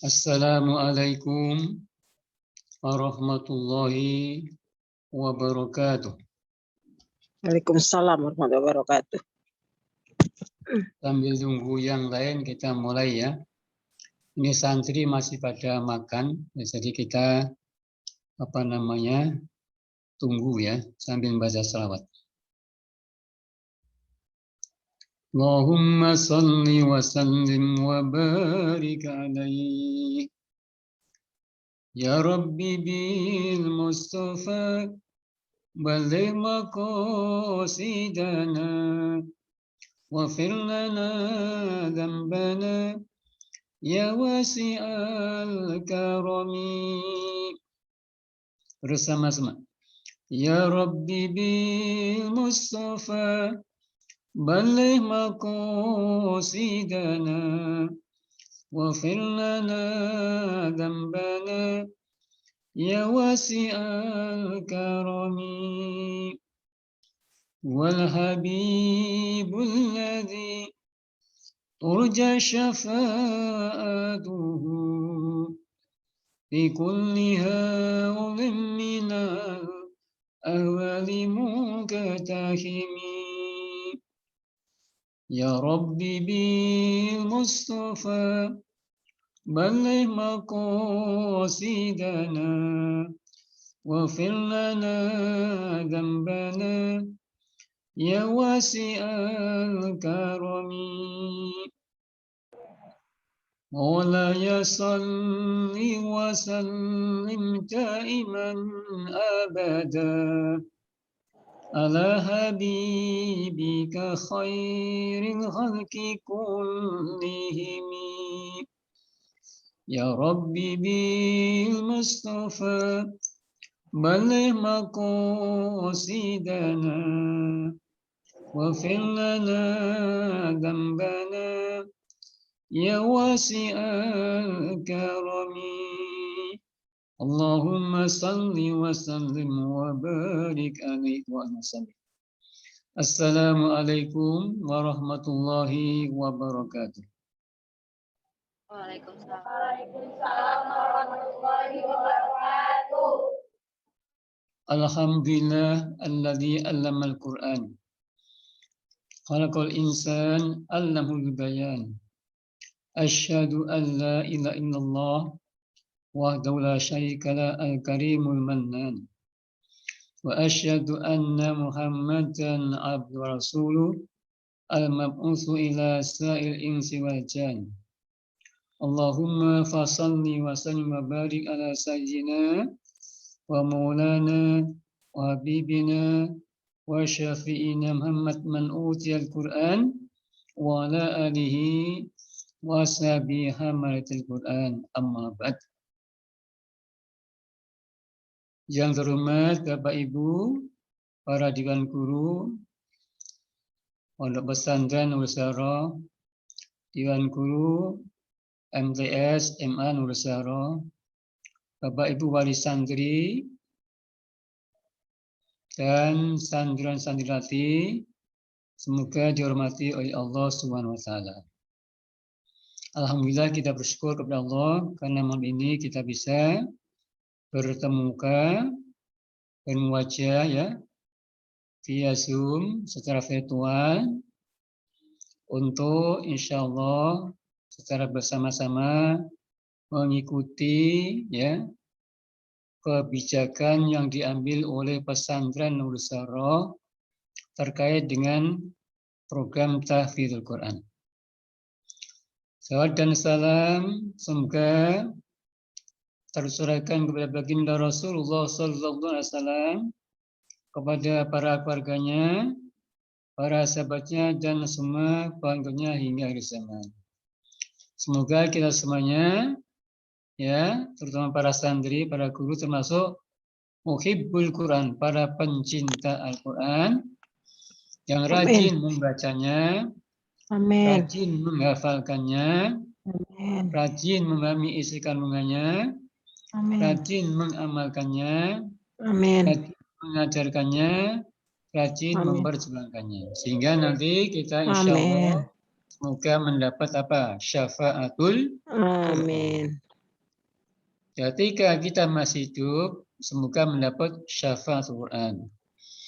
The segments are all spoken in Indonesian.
Assalamualaikum warahmatullahi wabarakatuh. Waalaikumsalam warahmatullahi wabarakatuh. Sambil tunggu yang lain kita mulai ya. Ini santri masih pada makan, jadi kita tunggu ya sambil baca salawat. Allahumma salli wa sallim wa barik alaihi. Ya Rabbi bil Mustafa balligh maqasidana waghfir lana dhanbana ya wasi'al karami. Bersama-sama. Ya Rabbi bil Mustafa balligh maqasidana waghfir lana dhanbana ya wasi'al karami. Wal habibul ladzi turja syafa'atuhu fi kulli hawlin minal ahwali mukatahimi. Ya Rabbi bil Mustafa balligh maqasidana waghfir lana dhanbana ya wasi'al karami. Maulaya salli wa sallim daiman abada ala habibika khairil khalqi kullihim. Ya Rabbi bil Mustafa balligh maqasidana waghfir lana dhanbana ya wasi'al karami. Allahumma salli wa sallim wa barik alaihi wa sallim. Assalamualaikum warahmatullahi wabarakatuh. Waalaikumsalam warahmatullahi wabarakatuh. Alhamdulillah alladzi 'allamal Qur'an. Khalaqal insan 'allamahul bayan. Asyhadu an la ilaha illallah wahdahu la syarika la al-karimul mannan. Wa asyhadu anna Muhammadan abduhu wa rasuluh al-mab'utsu ila sa'il insi wal jan. Allahumma fasalli wa sallim wa barik ala sayyidina wa maulana wa habibina wa syafi'ina Muhammad man utiyal Qur'an wa ala alihi wa ashabihi hamalatil Qur'an, amma ba'd. Yang terhormat Bapak Ibu, para Dewan Guru, Pondok Pesantren Nur Zahra, Dewan Guru, MTS, MA Nur Zahra, Bapak Ibu Wali Santri, dan santriwan-santriwati, semoga dihormati oleh Allah Subhanahu wa Ta'ala. Alhamdulillah kita bersyukur kepada Allah karena malam ini kita bisa bertemu muka dan wajah ya via Zoom secara virtual untuk insya Allah secara bersama-sama mengikuti ya kebijakan yang diambil oleh pesantren Nur Zahra terkait dengan program tahfidzul Quran. Salawat dan salam semoga tercurahkan kepada baginda Rasulullah Sallallahu Alaihi Wasallam, kepada para keluarganya, para sahabatnya, dan semua pengikutnya hingga akhir zaman. Semoga kita semuanya, ya, terutama para santri, para guru, termasuk muhibbul Quran, para pencinta Al-Quran, yang rajin membacanya, rajin menghafalkannya, rajin memahami isi kandungannya, rajin mengamalkannya, rajin mengajarkannya, rajin memperjuangkannya. Sehingga nanti kita insya Allah semoga mendapat apa? Syafaatul Quran. Ketika kita masih hidup, semoga mendapat syafaat Quran.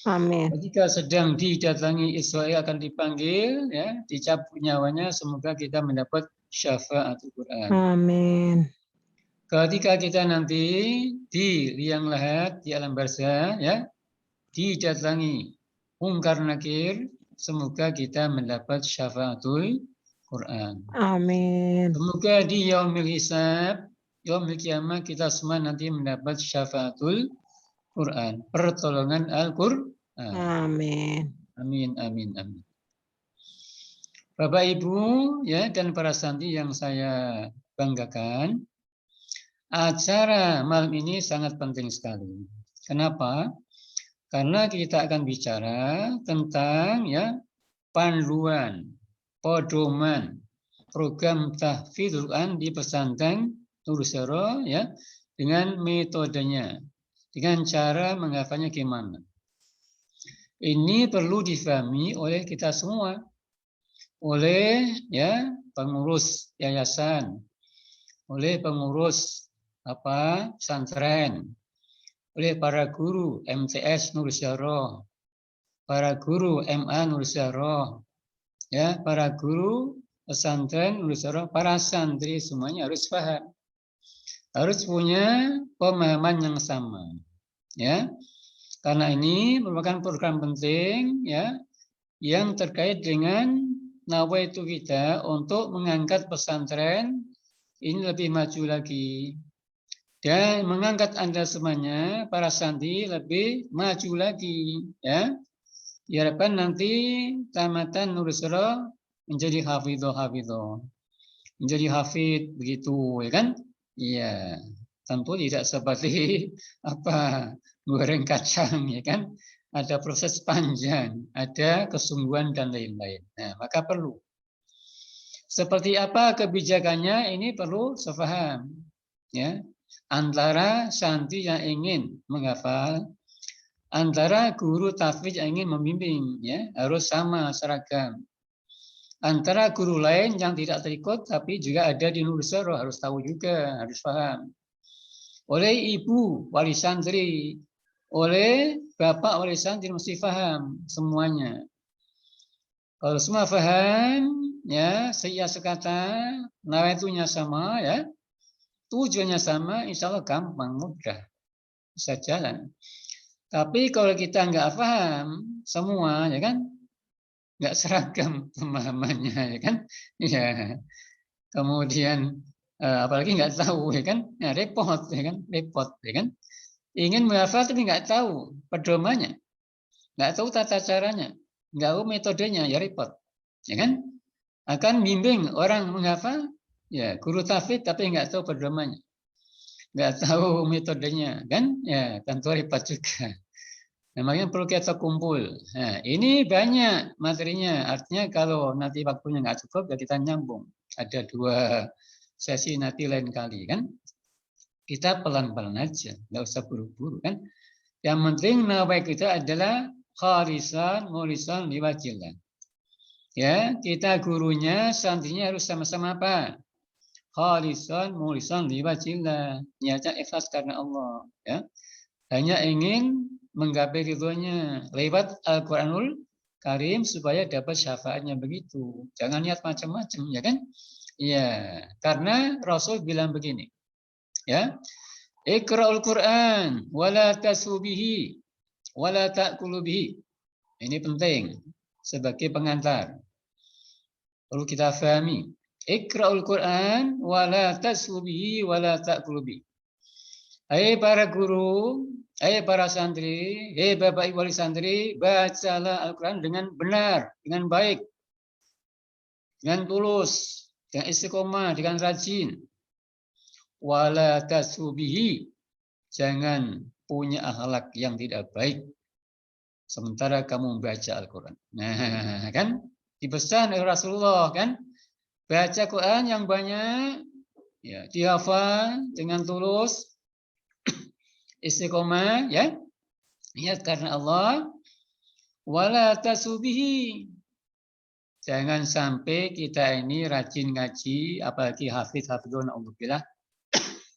Amin. Ketika sedang didatangi Israel akan dipanggil, ya, dicabut nyawanya, semoga kita mendapat syafaat Quran. Amin. Ketika kita nanti di liang lahat, di alam barzah, ya, didatangi mungkar nakir, semoga kita mendapat syafaatul Quran. Amin. Semoga di yaumil hisab, yaumil kiamah, kita semua nanti mendapat syafaatul Quran, pertolongan Al-Quran. Amin. Amin, amin, amin. Bapak Ibu, ya, dan para santri yang saya banggakan, acara malam ini sangat penting sekali. Kenapa? Karena kita akan bicara tentang, ya, panduan, pedoman program tahfidzul Quran di pesantren Nurul Sero, ya, dengan metodenya, dengan cara menghafalnya gimana. Ini perlu difahami oleh kita semua, oleh, ya, pengurus yayasan, oleh pengurus pesantren, oleh para guru MTS Nurul Sero, para guru MA Nurul Sero, ya, para guru pesantren Nurul Sero, para santri semuanya harus paham, harus punya pemahaman yang sama, ya. Karena ini merupakan program penting, ya, yang terkait dengan nawaitu kita untuk mengangkat pesantren ini lebih maju lagi dan mengangkat Anda semuanya, para santri, lebih maju lagi, ya. Diharapkan nanti tamatan Nurul Sero menjadi hafidho, menjadi hafid begitu, ya kan? Iya, tentu tidak seperti goreng kacang, ya kan? Ada proses panjang, ada kesungguhan dan lain-lain. Nah, maka perlu. Seperti apa kebijakannya ini perlu sepaham, ya. Antara santri yang ingin menghafal, antara guru tahfidz yang ingin membimbing, ya, harus sama, seragam. Antara guru lain yang tidak terikut tapi juga ada di Nurul Sero harus tahu juga, harus paham. Oleh ibu wali santri, oleh bapak wali santri mesti paham semuanya. Kalau semua paham, ya, seia sekata, nawaitunya sama, ya, tujuannya sama, insya Allah gampang, mudah, bisa jalan. Tapi kalau kita nggak paham semua, ya kan, nggak seragam pemahamannya, ya kan, ya. Kemudian apalagi nggak tahu, ya kan, ya, repot, ya kan, repot, ya kan. Ingin menghafal tapi nggak tahu pedomannya, nggak tahu tata caranya, nggak tahu metodenya, ya repot, ya kan. Akan bimbing orang menghafal, ya, guru tahfidz tapi nggak tahu pedomannya, nggak tahu metodenya, kan, ya, tentu repot juga. Namanya perlu kita kumpul. Nah, ini banyak materinya. Artinya kalau nanti waktunya nggak cukup, ya kita nyambung. Ada 2 sesi nanti lain kali, kan. Kita pelan-pelan aja, nggak usah buru-buru, kan. Yang penting nawai kita adalah khalisan mulisan liwajillah. Ya, kita gurunya, santrinya harus sama-sama apa? Khalisan mulisan liwajillah. Niatnya ikhlas karena Allah, ya. Hanya ingin menggapai ridhonya lewat Al-Quranul Karim supaya dapat syafaatnya begitu. Jangan niat macam-macam, ya kan? Iya, karena Rasul bilang begini, ya. Iqra'ul Quran wala tasubihi wala ta'kulu bihi. Ini penting sebagai pengantar. Perlu kita fahami. Iqra'ul Quran wala tasubihi wala ta'kulu bihi. Hai para guru, hai para santri, hai Bapak Ibu wali santri, bacalah Al-Quran dengan benar, dengan baik, dengan tulus, dengan istiqomah, dengan rajin. Wala tasubihi, jangan punya akhlak yang tidak baik sementara kamu membaca Al-Quran. Nah, kan dipesan oleh Rasulullah, kan, baca Quran yang banyak, ya, dihafal dengan tulus, istiqomah, ya, niat karena Allah. Wala tasubihi, jangan sampai kita ini rajin ngaji, apalagi hafidhun, alhamdulillah,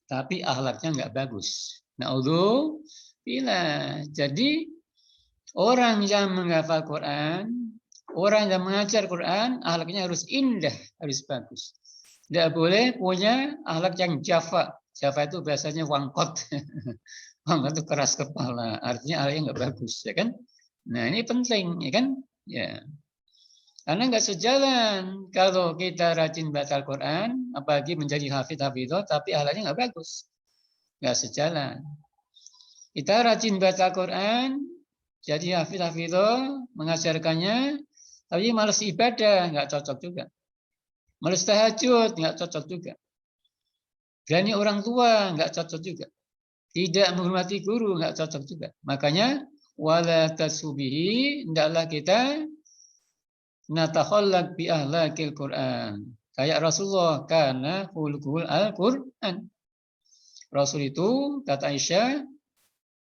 tapi akhlaknya nggak bagus. Naudzubillah. Jadi orang yang menghafal Quran, orang yang mengajar Quran, akhlaknya harus indah, harus bagus. Tidak boleh punya akhlak yang jafa. Jafa itu biasanya wangkot. Wangkot itu keras kepala. Artinya akhlaknya nggak bagus, ya kan? Nah ini penting, ya kan? Ya. Karena nggak sejalan kalau kita rajin baca Al-Quran, apalagi menjadi hafidh-hafidhah, tapi akhlaknya nggak bagus. Nggak sejalan. Kita rajin baca Al-Quran, jadi hafidh-hafidhah, mengajarkannya, tapi malas ibadah, nggak cocok juga. Malas tahajud, nggak cocok juga. Berani orang tua, nggak cocok juga. Tidak menghormati guru, nggak cocok juga. Makanya, wala tasubihi, hendaklah kita natakhallaq bi ahlakil Quran. Kayak Rasulullah, karena khuluqul Al-Quran. Rasul itu, kata Aisyah,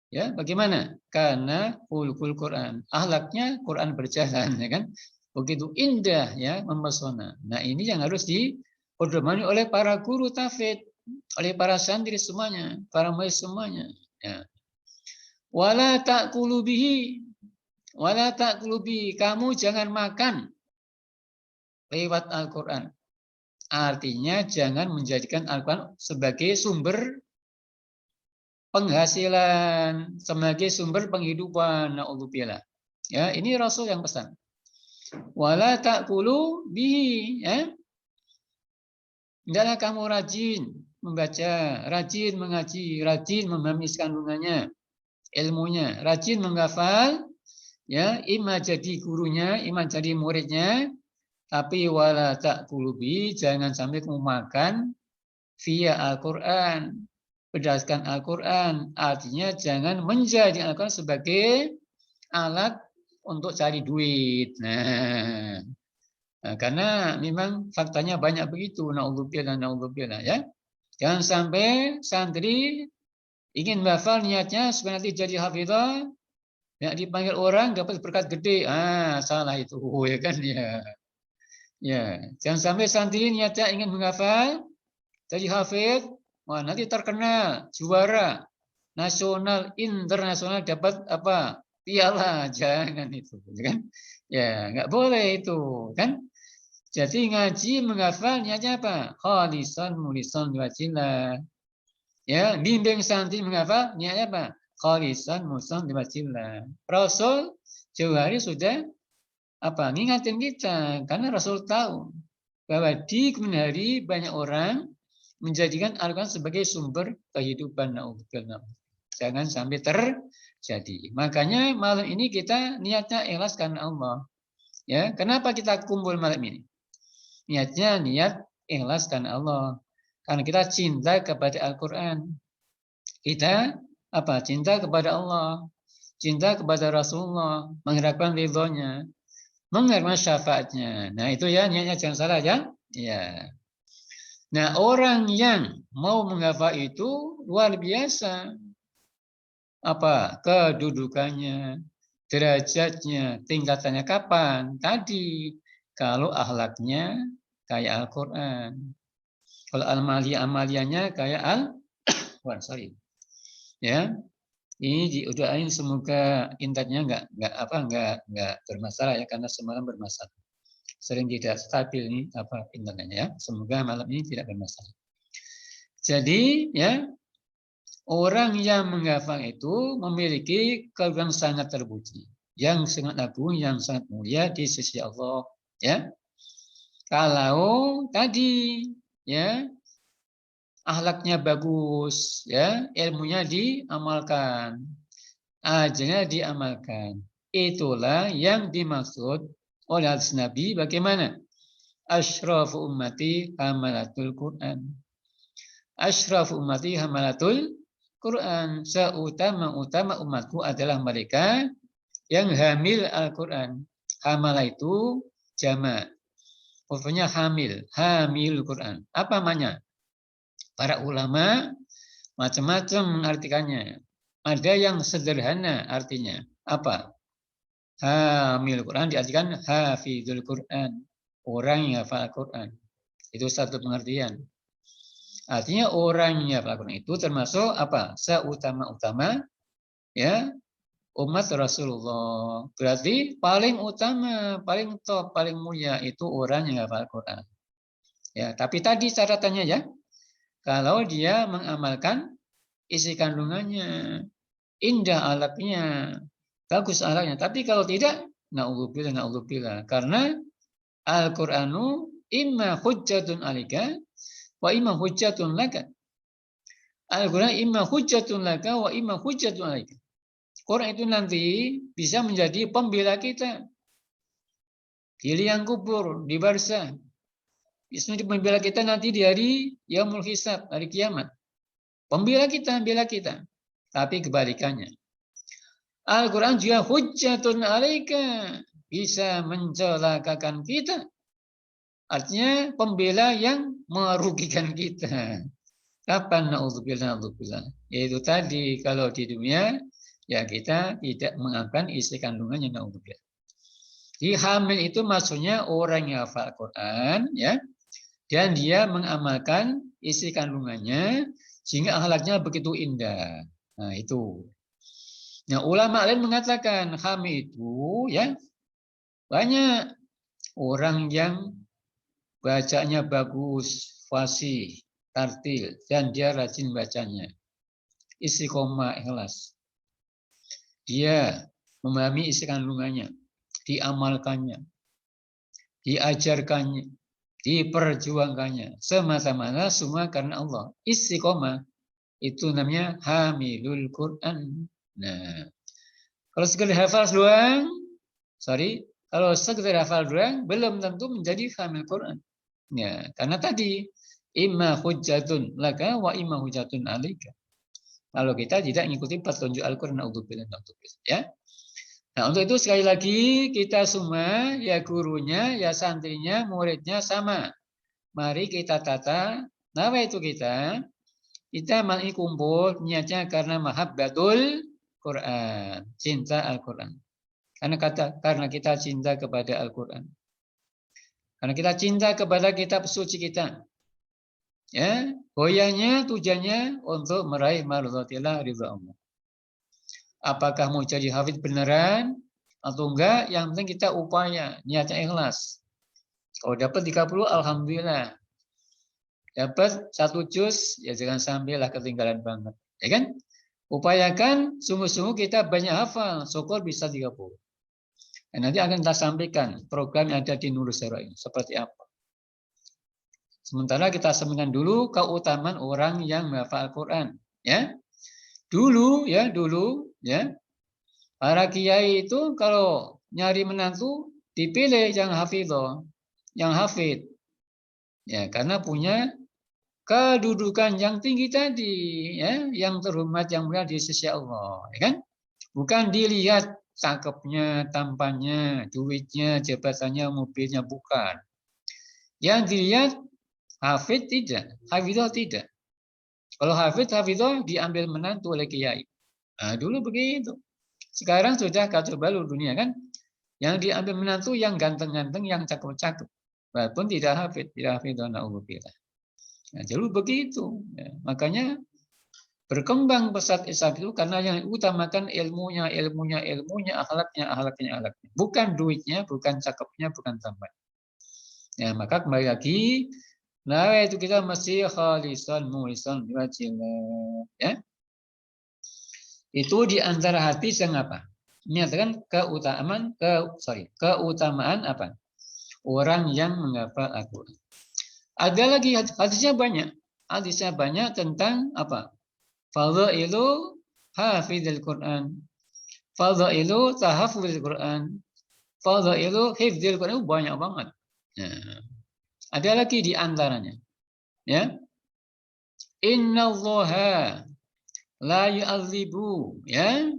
ya bagaimana? Karena khuluqul Quran. Akhlaknya Quran berjalan, ya kan? Begitu indah, ya, mempesona. Nah ini yang harus dipedomani oleh para guru tahfidz, oleh para santri semuanya, para murid semuanya. Ya. Wala ta'kulu bihi, wala ta'kulu bihi, kamu jangan makan lewat Al-Quran. Artinya jangan menjadikan Al-Quran sebagai sumber penghasilan, sebagai sumber penghidupan. Na'udzubillah. Ya, ini Rasul yang pesan. Wala ta'kulu bihi, ya. Hendaklah kamu rajin membaca, rajin mengaji, rajin memahami kandungannya, ilmunya, rajin menghafal, ya, ima jadi gurunya, ima jadi muridnya, tapi wala ta'kulu bihi, jangan sampai kamu makan via Al-Quran, berdasarkan Al-Quran, artinya jangan menjadi Al-Quran sebagai alat untuk cari duit. Nah, karena memang faktanya banyak begitu, naudzubillah, ya. Jangan sampai santri ingin menghafal niatnya supaya nanti jadi hafizah, ya dipanggil orang dapat berkat gede. Salah itu, ya kan, ya. Ya, jangan sampai santri niatnya ingin menghafal jadi hafidh, wah nanti terkenal, juara nasional, internasional, dapat apa? Piala. Jangan itu, kan? Ya, nggak boleh itu, kan? Jadi ngaji menghafal niatnya apa? Khalisan mulisan liwajillah. Ya, bimbing santri menghafal niatnya apa? Khalisan mulisan liwajillah. Rasul jauh hari sudah apa? Ngingatin kita, karena Rasul tahu bahwa di kemudian hari banyak orang menjadikan Al-Quran sebagai sumber kehidupan. Jangan sampai terjadi. Makanya malam ini kita niatnya ikhlas karena Allah. Ya, kenapa kita kumpul malam ini? Niatnya niat ikhlas karena Allah. Karena kita cinta kepada Al-Quran. Kita apa? Cinta kepada Allah, cinta kepada Rasulullah, mengharapkan ridhonya, mengharapkan syafaatnya. Nah itu ya niatnya, jangan salah ya. Ya. Nah orang yang mau menghafal itu luar biasa. Apa? Kedudukannya, derajatnya, tingkatannya kapan? Tadi kalau akhlaknya kayak Al-Quran. Kalau amaliannya kayak Al-Quran. Ya, ini diudahin semoga internetnya nggak bermasalah ya, karena semalam bermasalah. Sering tidak stabil ini apa internetnya ya. Semoga malam ini tidak bermasalah. Jadi ya, orang yang menghafal itu memiliki kedudukan sangat terpuji, yang sangat agung, yang sangat mulia di sisi Allah. Ya, kalau tadi ya akhlaknya bagus, ya ilmunya diamalkan, ajarnya diamalkan, itulah yang dimaksud oleh hadis Nabi. Bagaimana? Asyrafu ummati hamalatul Quran. Asyrafu ummati hamalatul Quran. Seutama-utama umatku adalah mereka yang hamil Al-Quran. Hamalah itu jamak. Maksudnya hamil Quran. Apa namanya? Para ulama macam-macam mengartikannya. Ada yang sederhana artinya. Apa? Hamil Quran diartikan hafizul Quran. Orang yang hafal Quran. Itu satu pengertian. Artinya orang yang hafal Al-Quran itu termasuk apa? Seutama-utama ya umat Rasulullah. Berarti paling utama, paling top, paling mulia itu orang yang hafal Al-Quran. Ya, tapi tadi catatannya ya, kalau dia mengamalkan isi kandungannya, indah alatnya, bagus alatnya. Tapi kalau tidak, na'udzubillah, na'udzubillah. Karena Al-Qur'anu imma hujjatun alika wa imma hujjatun laka. Al-Qur'an imma hujjatun laka wa imma hujjatun alika. Quran itu nanti bisa menjadi pembela kita. Di liang kubur, di barzah. Bisa menjadi pembela kita nanti di hari yaumul hisab, hari kiamat. Pembela kita, bela kita. Tapi kebalikannya. Al-Quran juga hujjatun alaika. Bisa mencelakakan kita. Artinya pembela yang merugikan kita. Kapan na'udzubillah, na'udzubillah. Yaitu tadi kalau di dunia ya kita tidak mengamalkan isi kandungannya, na'udzubillah. Di hamil itu maksudnya orang yang hafal Al-Quran ya. Dan dia mengamalkan isi kandungannya sehingga akhlaknya begitu indah. Nah, itu. Nah, ulama lain mengatakan hamil itu ya banyak orang yang bacanya bagus, fasih, tartil, dan dia rajin bacanya. Istiqomah, ikhlas. Dia memahami isi kandungannya, diamalkannya, diajarkannya, diperjuangkannya. Semata-mata semua karena Allah. Istiqomah itu namanya hamilul Quran. Nah, kalau sekedar hafal doang, kalau sekedar hafal doang belum tentu menjadi hamil Quran. Ya, karena tadi imma hujjatun laka wa imma hujjatun alika. Kalau kita tidak mengikuti petunjuk Al-Qur'an, ya. Nah, untuk itu sekali lagi kita semua ya gurunya, ya santrinya, muridnya sama. Mari kita tata nama itu kita mari kumpul niatnya karena mahabbatul Quran, cinta Al-Quran. Karena kita cinta kepada Al-Quran. Karena kita cinta kepada kitab suci kita. Ya, goyahnya tujuannya untuk meraih marzatillah, ridha Allah. Apakah mau jadi hafid beneran atau enggak? Yang penting kita upaya, niatnya ikhlas. Kalau dapat 30, alhamdulillah. Dapat 1 juz, ya jangan sampailah ketinggalan banget. Ya kan? Upayakan sungguh-sungguh kita banyak hafal, syukur bisa 30. Dan nanti akan kita sampaikan program yang ada di Nurul Zahra ini seperti apa. Sementara kita sampaikan dulu keutamaan orang yang menghafal Al-Quran. Ya, dulu ya para kiai itu kalau nyari menantu dipilih yang hafidh, yang hafid. Ya, karena punya kedudukan yang tinggi tadi, ya, yang terhormat, yang mulia di sisi Allah, ya kan? Bukan dilihat cakepnya, tampannya, duitnya, jabatannya, mobilnya, bukan. Yang dilihat hafid tidak, hafidhah tidak. Kalau hafidhah diambil menantu oleh kiai. Nah, dulu begitu. Sekarang sudah kacau balau dunia kan? Yang diambil menantu yang ganteng-ganteng, yang cakep-cakep. Walaupun tidak hafidhah, na'udzubillah. Nah, dulu begitu. Ya, makanya berkembang pesat Islam itu karena yang utamakan ilmunya, akhlaknya. Bukan duitnya, bukan cakepnya, bukan tampan. Ya, maka kembali lagi, nah itu kita masih khalisan mulisan wajillah. Ya. Itu di antara hadis yang apa? Menyatakan keutamaan apa? Orang yang menghafal Al-Quran. Ada lagi hadisnya banyak. Hadisnya banyak tentang apa? Fadhailu hafizil Quran. Fadhailu tahaffuzil Quran. Fadhailu hifdzil Quran, banyak banget. Nah, ada lagi di antaranya. Ya. Innallaha la yu'adzibu ya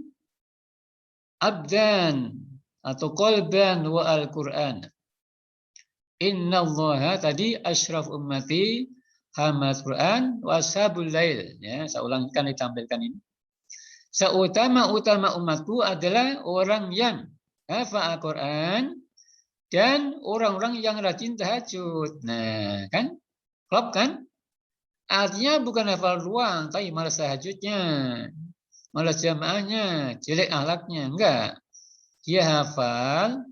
abdan atau qalban wa al-Quran. Innallaha tadi asyraf ummati hamas Quran wa ashabul lail. Ya, saya ulangkan ditampilkan ini. Seutama-utama umatku adalah orang yang hafal Al-Quran dan orang-orang yang rajin tahajud. Nah, kan? Klop kan? Artinya bukan hafal doang, tapi malas tahajudnya, malas jamaahnya, jelek akhlaknya. Enggak. Dia hafal,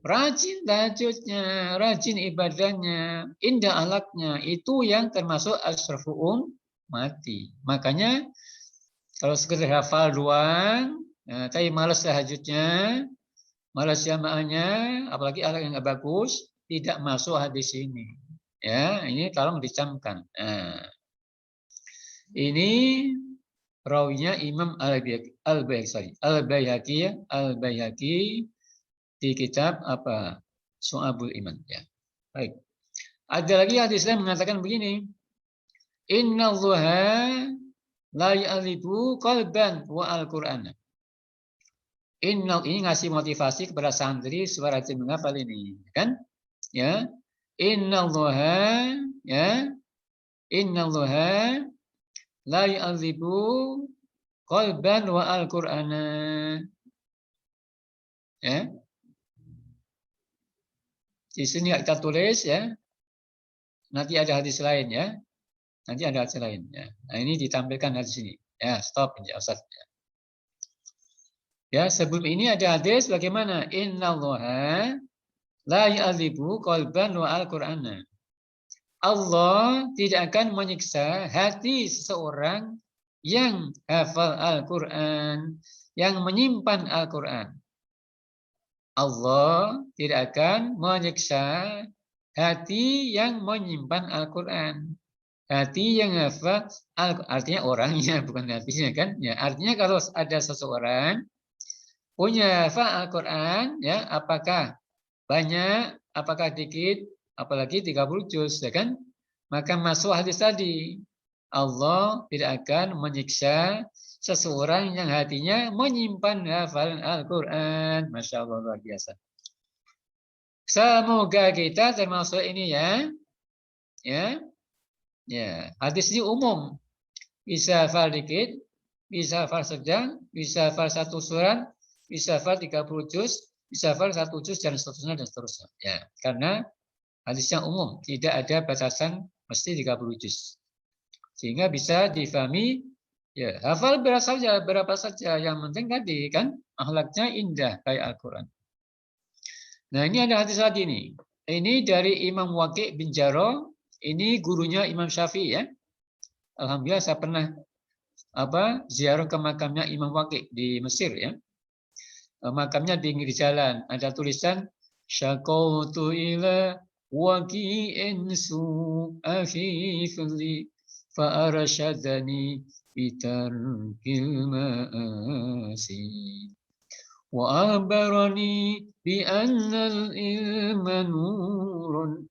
rajin tahajudnya, rajin ibadahnya, indah akhlaknya. Itu yang termasuk asyraful mati. Makanya kalau sekedar hafal doang, tapi malas tahajudnya, malas jamaahnya, apalagi akhlak yang nggak bagus, tidak masuk hadis ini. Ya, ini tolong dicamkan. Nah, ini rawinya Imam Al-Baihaqi di kitab apa? Syu'abul Iman. Ya. Baik. Ada lagi hadis yang mengatakan begini. Innallaha la ya'libu qalban wa al-Qur'an. Ini ngasih motivasi kepada santri supaya rajin menghafal ini, kan? Ya. Innallaha ya. Innallaha la ya'libu qalban wa al-Qur'ana. Ya. Di sini kita tulis ya. Nanti ada hadis lain ya. Nanti ada hadis lain ya. Nah, ini ditampilkan hadis ini. Ya, stop ya Ustaz. Ya, sebelum ini ada hadis bagaimana? Innallaha la ya'libu qalban wa al-Qur'ana. Allah tidak akan menyiksa hati seseorang yang hafal Al-Quran, yang menyimpan Al-Quran. Allah tidak akan menyiksa hati yang menyimpan Al-Quran. Hati yang hafal Al-Quran, artinya orangnya, bukan hatinya kan? Ya, artinya kalau ada seseorang punya hafal Al-Quran, ya, apakah banyak, apakah dikit, apalagi 30 juz, ya kan? Maka masuk hadis tadi. Allah tidak akan menyiksa seseorang yang hatinya menyimpan hafalan Al-Quran. Masya Allah, luar biasa. Semoga kita termasuk ini ya. Ya, hadis ini umum. Bisa hafal dikit, bisa hafal sedang, bisa hafal satu surat, bisa hafal 30 juz, bisa hafal 1 juz dan seterusnya dan seterusnya. Ya, karena hadisnya umum, tidak ada batasan mesti 30 juz. Sehingga bisa difahami, ya hafal berapa saja, yang penting tadi kan akhlaknya indah kayak Al-Quran. Nah, ini ada hadis lagi nih. Ini dari Imam Waqi' bin Jarrah, ini gurunya Imam Syafi'i ya. Alhamdulillah saya pernah ziarah ke makamnya Imam Waqi' di Mesir ya. Makamnya di pinggir jalan, ada tulisan syaqautu ila waqi'in su'a hifzi fa arsyadani bitarkil ma'asi wa akhbarani bi annal ilma nurun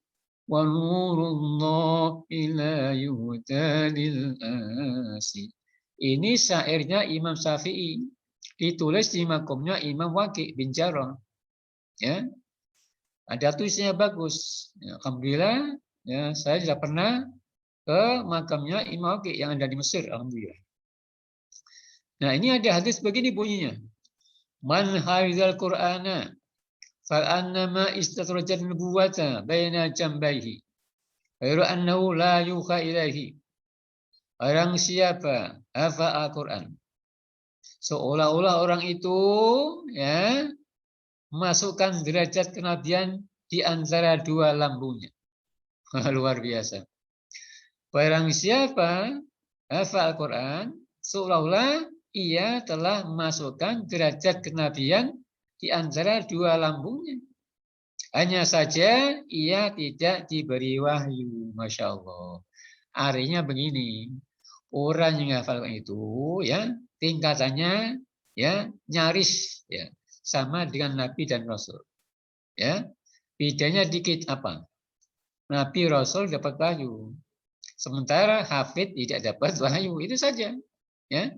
wa nurullah ila yuhdalil asi. Ini syairnya Imam Syafi'i, ditulis di makamnya Imam Waqi' bin Jarrah. Ya. Ada tulisannya bagus. Ya, alhamdulillah, ya saya sudah pernah ke makamnya Imam Waqi' yang ada di Mesir, alhamdulillah. Nah, ini ada hadis begini bunyinya. Man hafizal Qur'ana fa annama istadrajat nubuwata baina jambaihi. Ghairu annahu la yuha ilaihi. Orang siapa hafal Al-Qur'an, seolah-olah orang itu ya masukkan derajat kenabian di antara dua lambungnya. Luar biasa. Barang siapa hafal Al-Quran, seolah-olah ia telah memasukkan derajat kenabian di antara dua lambungnya. Hanya saja ia tidak diberi wahyu. Masya Allah. Artinya begini, orang yang hafal itu ya tingkatannya ya nyaris ya sama dengan Nabi dan Rasul. Ya, bedanya dikit apa? Nabi Rasul dapat wahyu, sementara hafid tidak dapat wahyu, itu saja. Ya,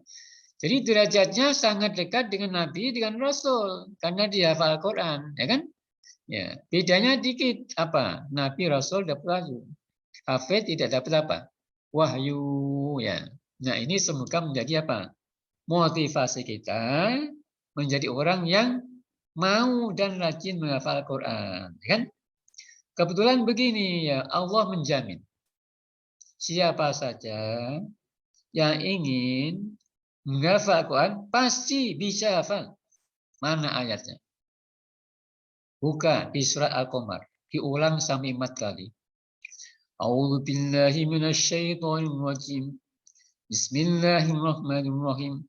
jadi derajatnya sangat dekat dengan Nabi dengan Rasul karena dia hafal Al-Quran, ya kan? Ya, bedanya dikit apa? Nabi Rasul dapat wahyu, hafid tidak dapat apa? Wahyu, ya. Nah, ini semoga menjadi apa? Motivasi kita menjadi orang yang mau dan rajin menghafal Al-Quran, kan? Kebetulan begini ya, Allah menjamin siapa saja yang ingin menghafal Al-Quran pasti bisa hafal. Mana ayatnya? Buka di surat Al-Qamar. Diulang sampai 4 kali. A'udzu billahi minasyaitonir rajim. Bismillahirrahmanirrahim.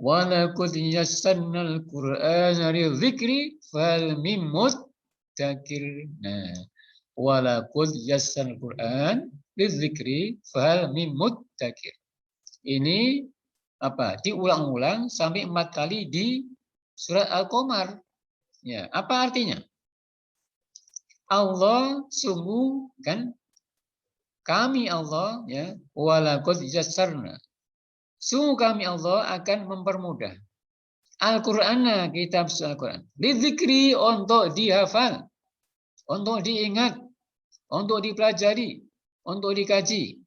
Wa laqad yassarnal Qur'ana lidzikri fahal mim mudzakir. Nah, wa laqad yassarnal Qur'an lidzikri fahal mim mudzakir. Ini apa? Diulang-ulang sampai 4 kali di surat Al-Qamar. Ya, apa artinya? Allah sungguh kan kami Allah ya walaqad yassarna. Sungguh kami Allah akan mempermudah Al-Qur'ana kitab Al-Qur'an. Lidzikri untuk dihafal, untuk diingat, untuk dipelajari, untuk dikaji.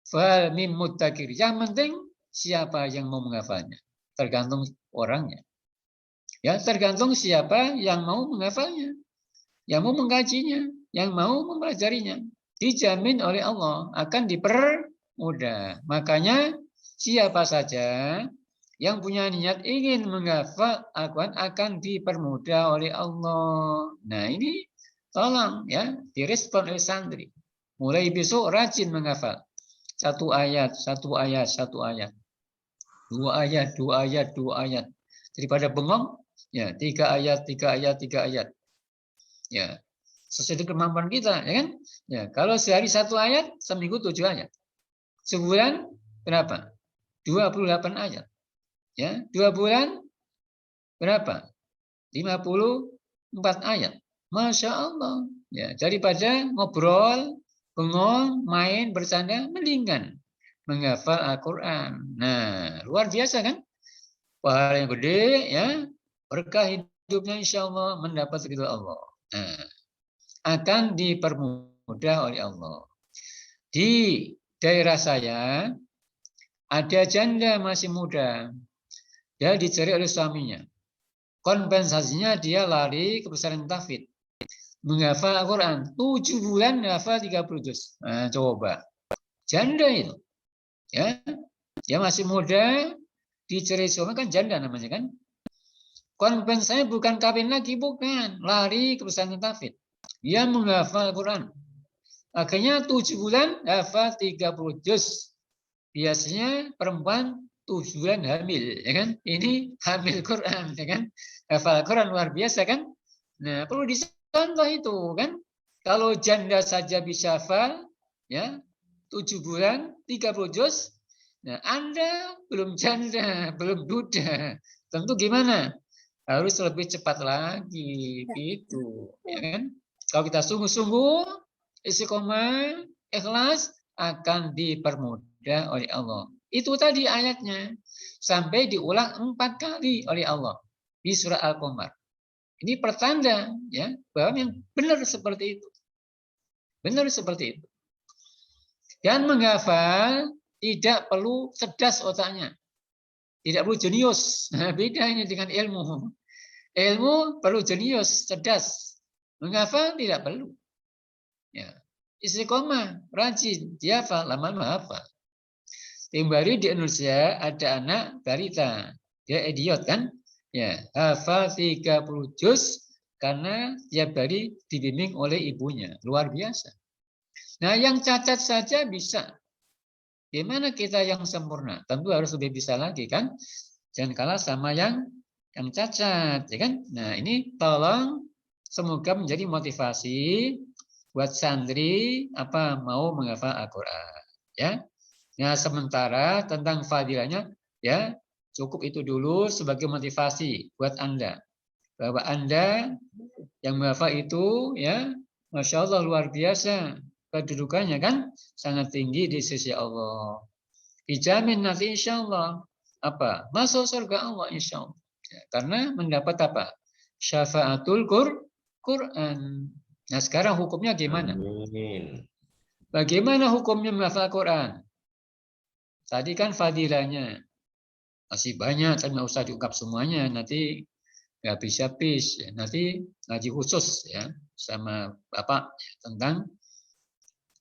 Fal mim muttaqir. Yang penting siapa yang mau menghafalnya. Tergantung orangnya. Ya, tergantung siapa yang mau menghafalnya, yang mau mengkajinya, yang mau mempelajarinya. Dijamin oleh Allah akan dipermudah. Makanya siapa saja yang punya niat ingin menghafal Al-Quran akan dipermudah oleh Allah. Nah ini tolong ya direspon oleh santri. Mulai besok rajin menghafal. 1 ayat, 1 ayat, 1 ayat. 2 ayat, 2 ayat, 2 ayat. Daripada bengong, ya 3 ayat, 3 ayat, 3 ayat. Ya, sesuai kemampuan kita, ya kan? Ya, kalau sehari 1 ayat, seminggu 7 ayat. Sebulan berapa? 28 ayat. Ya, 2 bulan berapa? 54 ayat. Masya Allah. Ya, daripada ngobrol, bengong, main, bercanda, mendingan menghafal Al-Quran. Nah, luar biasa kan? Pahala yang gede, ya. Berkah hidupnya insya Allah mendapat ridho Allah. Nah, akan dipermudah oleh Allah. Di daerah saya ada janda masih muda. Dia dicari oleh suaminya. Kompensasinya dia lari ke pesantren tahfidz. Menghafal Al-Quran. 7 bulan menghafal 30 juz. Nah, coba. Janda itu. Ya, dia masih muda. Dicari suami kan janda namanya kan. Kompensasinya bukan kawin lagi, bukan. Lari ke pesantren tahfidz. Dia menghafal Al-Quran. Akhirnya 7 bulan hafal 30 juz. Biasanya perempuan 7 bulan hamil, ya kan? Ini hamil Quran, ya kan? Hafal Quran luar biasa kan? Nah, perlu dicontoh itu kan? Kalau janda saja bisa hafal, ya 7 bulan 30 juz. Nah, Anda belum janda, belum duda. Tentu gimana? Harus lebih cepat lagi, gitu, ya kan? Kalau kita sungguh-sungguh, istiqomah, ikhlas, akan dipermudah oleh Allah. Itu tadi ayatnya. Sampai diulang 4 kali oleh Allah di surah Al-Qamar. Ini pertanda ya bahwa yang benar seperti itu. Benar seperti itu. Dan menghafal tidak perlu cerdas otaknya. Tidak perlu jenius. Nah, beda ini dengan ilmu. Ilmu perlu jenius, cerdas. Menghafal tidak perlu. Ya. Istiqomah, rajin, dihafal, lama-lama hafal. Tempoh hari di Indonesia ada anak balita, dia idiot kan? Ya, hafal 30 juz karena tiap hari dibimbing oleh ibunya. Luar biasa. Nah, yang cacat saja bisa. Gimana kita yang sempurna? Tentu harus lebih bisa lagi kan? Jangan kalah sama yang cacat, ya kan? Nah, ini tolong semoga menjadi motivasi buat santri apa mau menghafal Al-Quran, ya. Nah, sementara tentang fadilahnya, ya cukup itu dulu sebagai motivasi buat Anda bahwa Anda yang menghafal itu, ya, masya Allah luar biasa kedudukannya kan sangat tinggi di sisi Allah. Dijamin nanti insya Allah apa masuk surga Allah insya Allah. Ya, karena mendapat apa? Syafaatul Quran. Nah, sekarang hukumnya gimana? Amin. Bagaimana hukumnya menghafal Quran? Tadi kan fadilahnya masih banyak, tapi nggak usah diungkap semuanya. Nanti nggak habis-habis. Ya. Nanti ngaji khusus ya sama Bapak tentang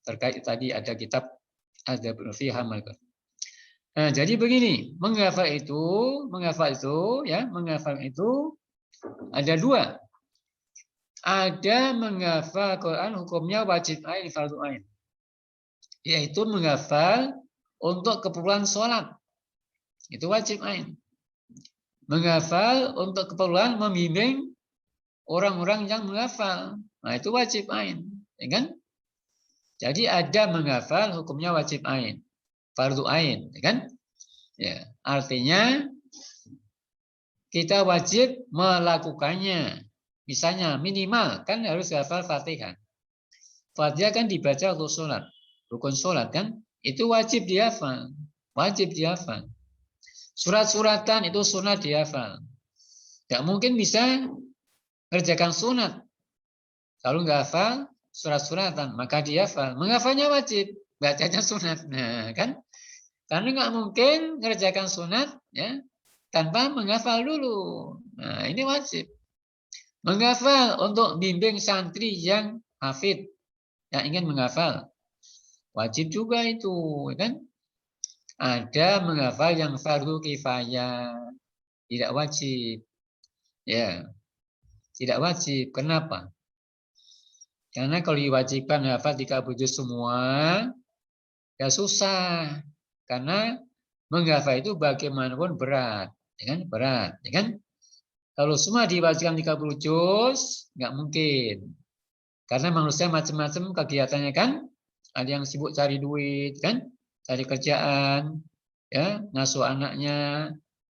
terkait tadi ada kitab Ada fi hamal. Nah, jadi begini, menghafal itu ada dua. Ada menghafal Quran hukumnya wajib ain, fardu ain. Yaitu menghafal untuk keperluan sholat. Itu wajib ain. Menghafal untuk keperluan membimbing orang-orang yang menghafal. Nah, itu wajib ain. Ya kan? Jadi ada menghafal hukumnya wajib ain. Fardu ain. Ya kan? Ya, artinya kita wajib melakukannya. Misalnya minimal kan harus hafal Fatihah. Fatihah kan dibaca untuk sholat. Rukun sholat kan, itu wajib dihafal. Wajib dihafal. Surat-suratan itu sunat dihafal. Tidak mungkin bisa kerjakan sunat. Kalau nggak hafal surat-suratan, maka dihafal. Menghafalnya wajib, bacanya sunat. Nah, kan? Karena nggak mungkin mengerjakan sunat ya tanpa menghafal dulu. Nah, ini wajib. Menghafal untuk bimbing santri yang hafid, yang ingin menghafal. Wajib juga itu, kan? Ada menghafal yang fardu kifayah, tidak wajib. Ya, tidak wajib. Kenapa? Karena kalau diwajibkan hafal 30 juz semua, ya susah. Karena menghafal itu bagaimanapun berat, ya kan? Berat, ya kan? Kalau semua diwajibkan 30 juz, nggak mungkin. Karena manusia macam-macam kegiatannya kan. Ada yang sibuk cari duit, kan? Cari kerjaan, ya, ngasuh anaknya,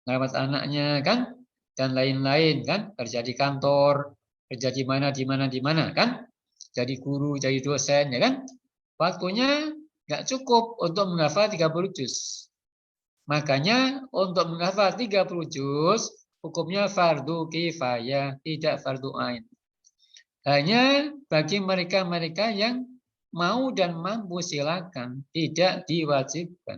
ngerawat anaknya, kan? Dan lain-lain, kan? Kerja di kantor, kerja di mana, kan? Jadi guru, jadi dosen, ya kan? Waktunya nggak cukup untuk menghafal 30 juz. Makanya untuk menghafal 30 juz, hukumnya fardu kifayah, tidak fardu ain. Hanya bagi mereka-mereka yang mau dan mampu silakan, tidak diwajibkan.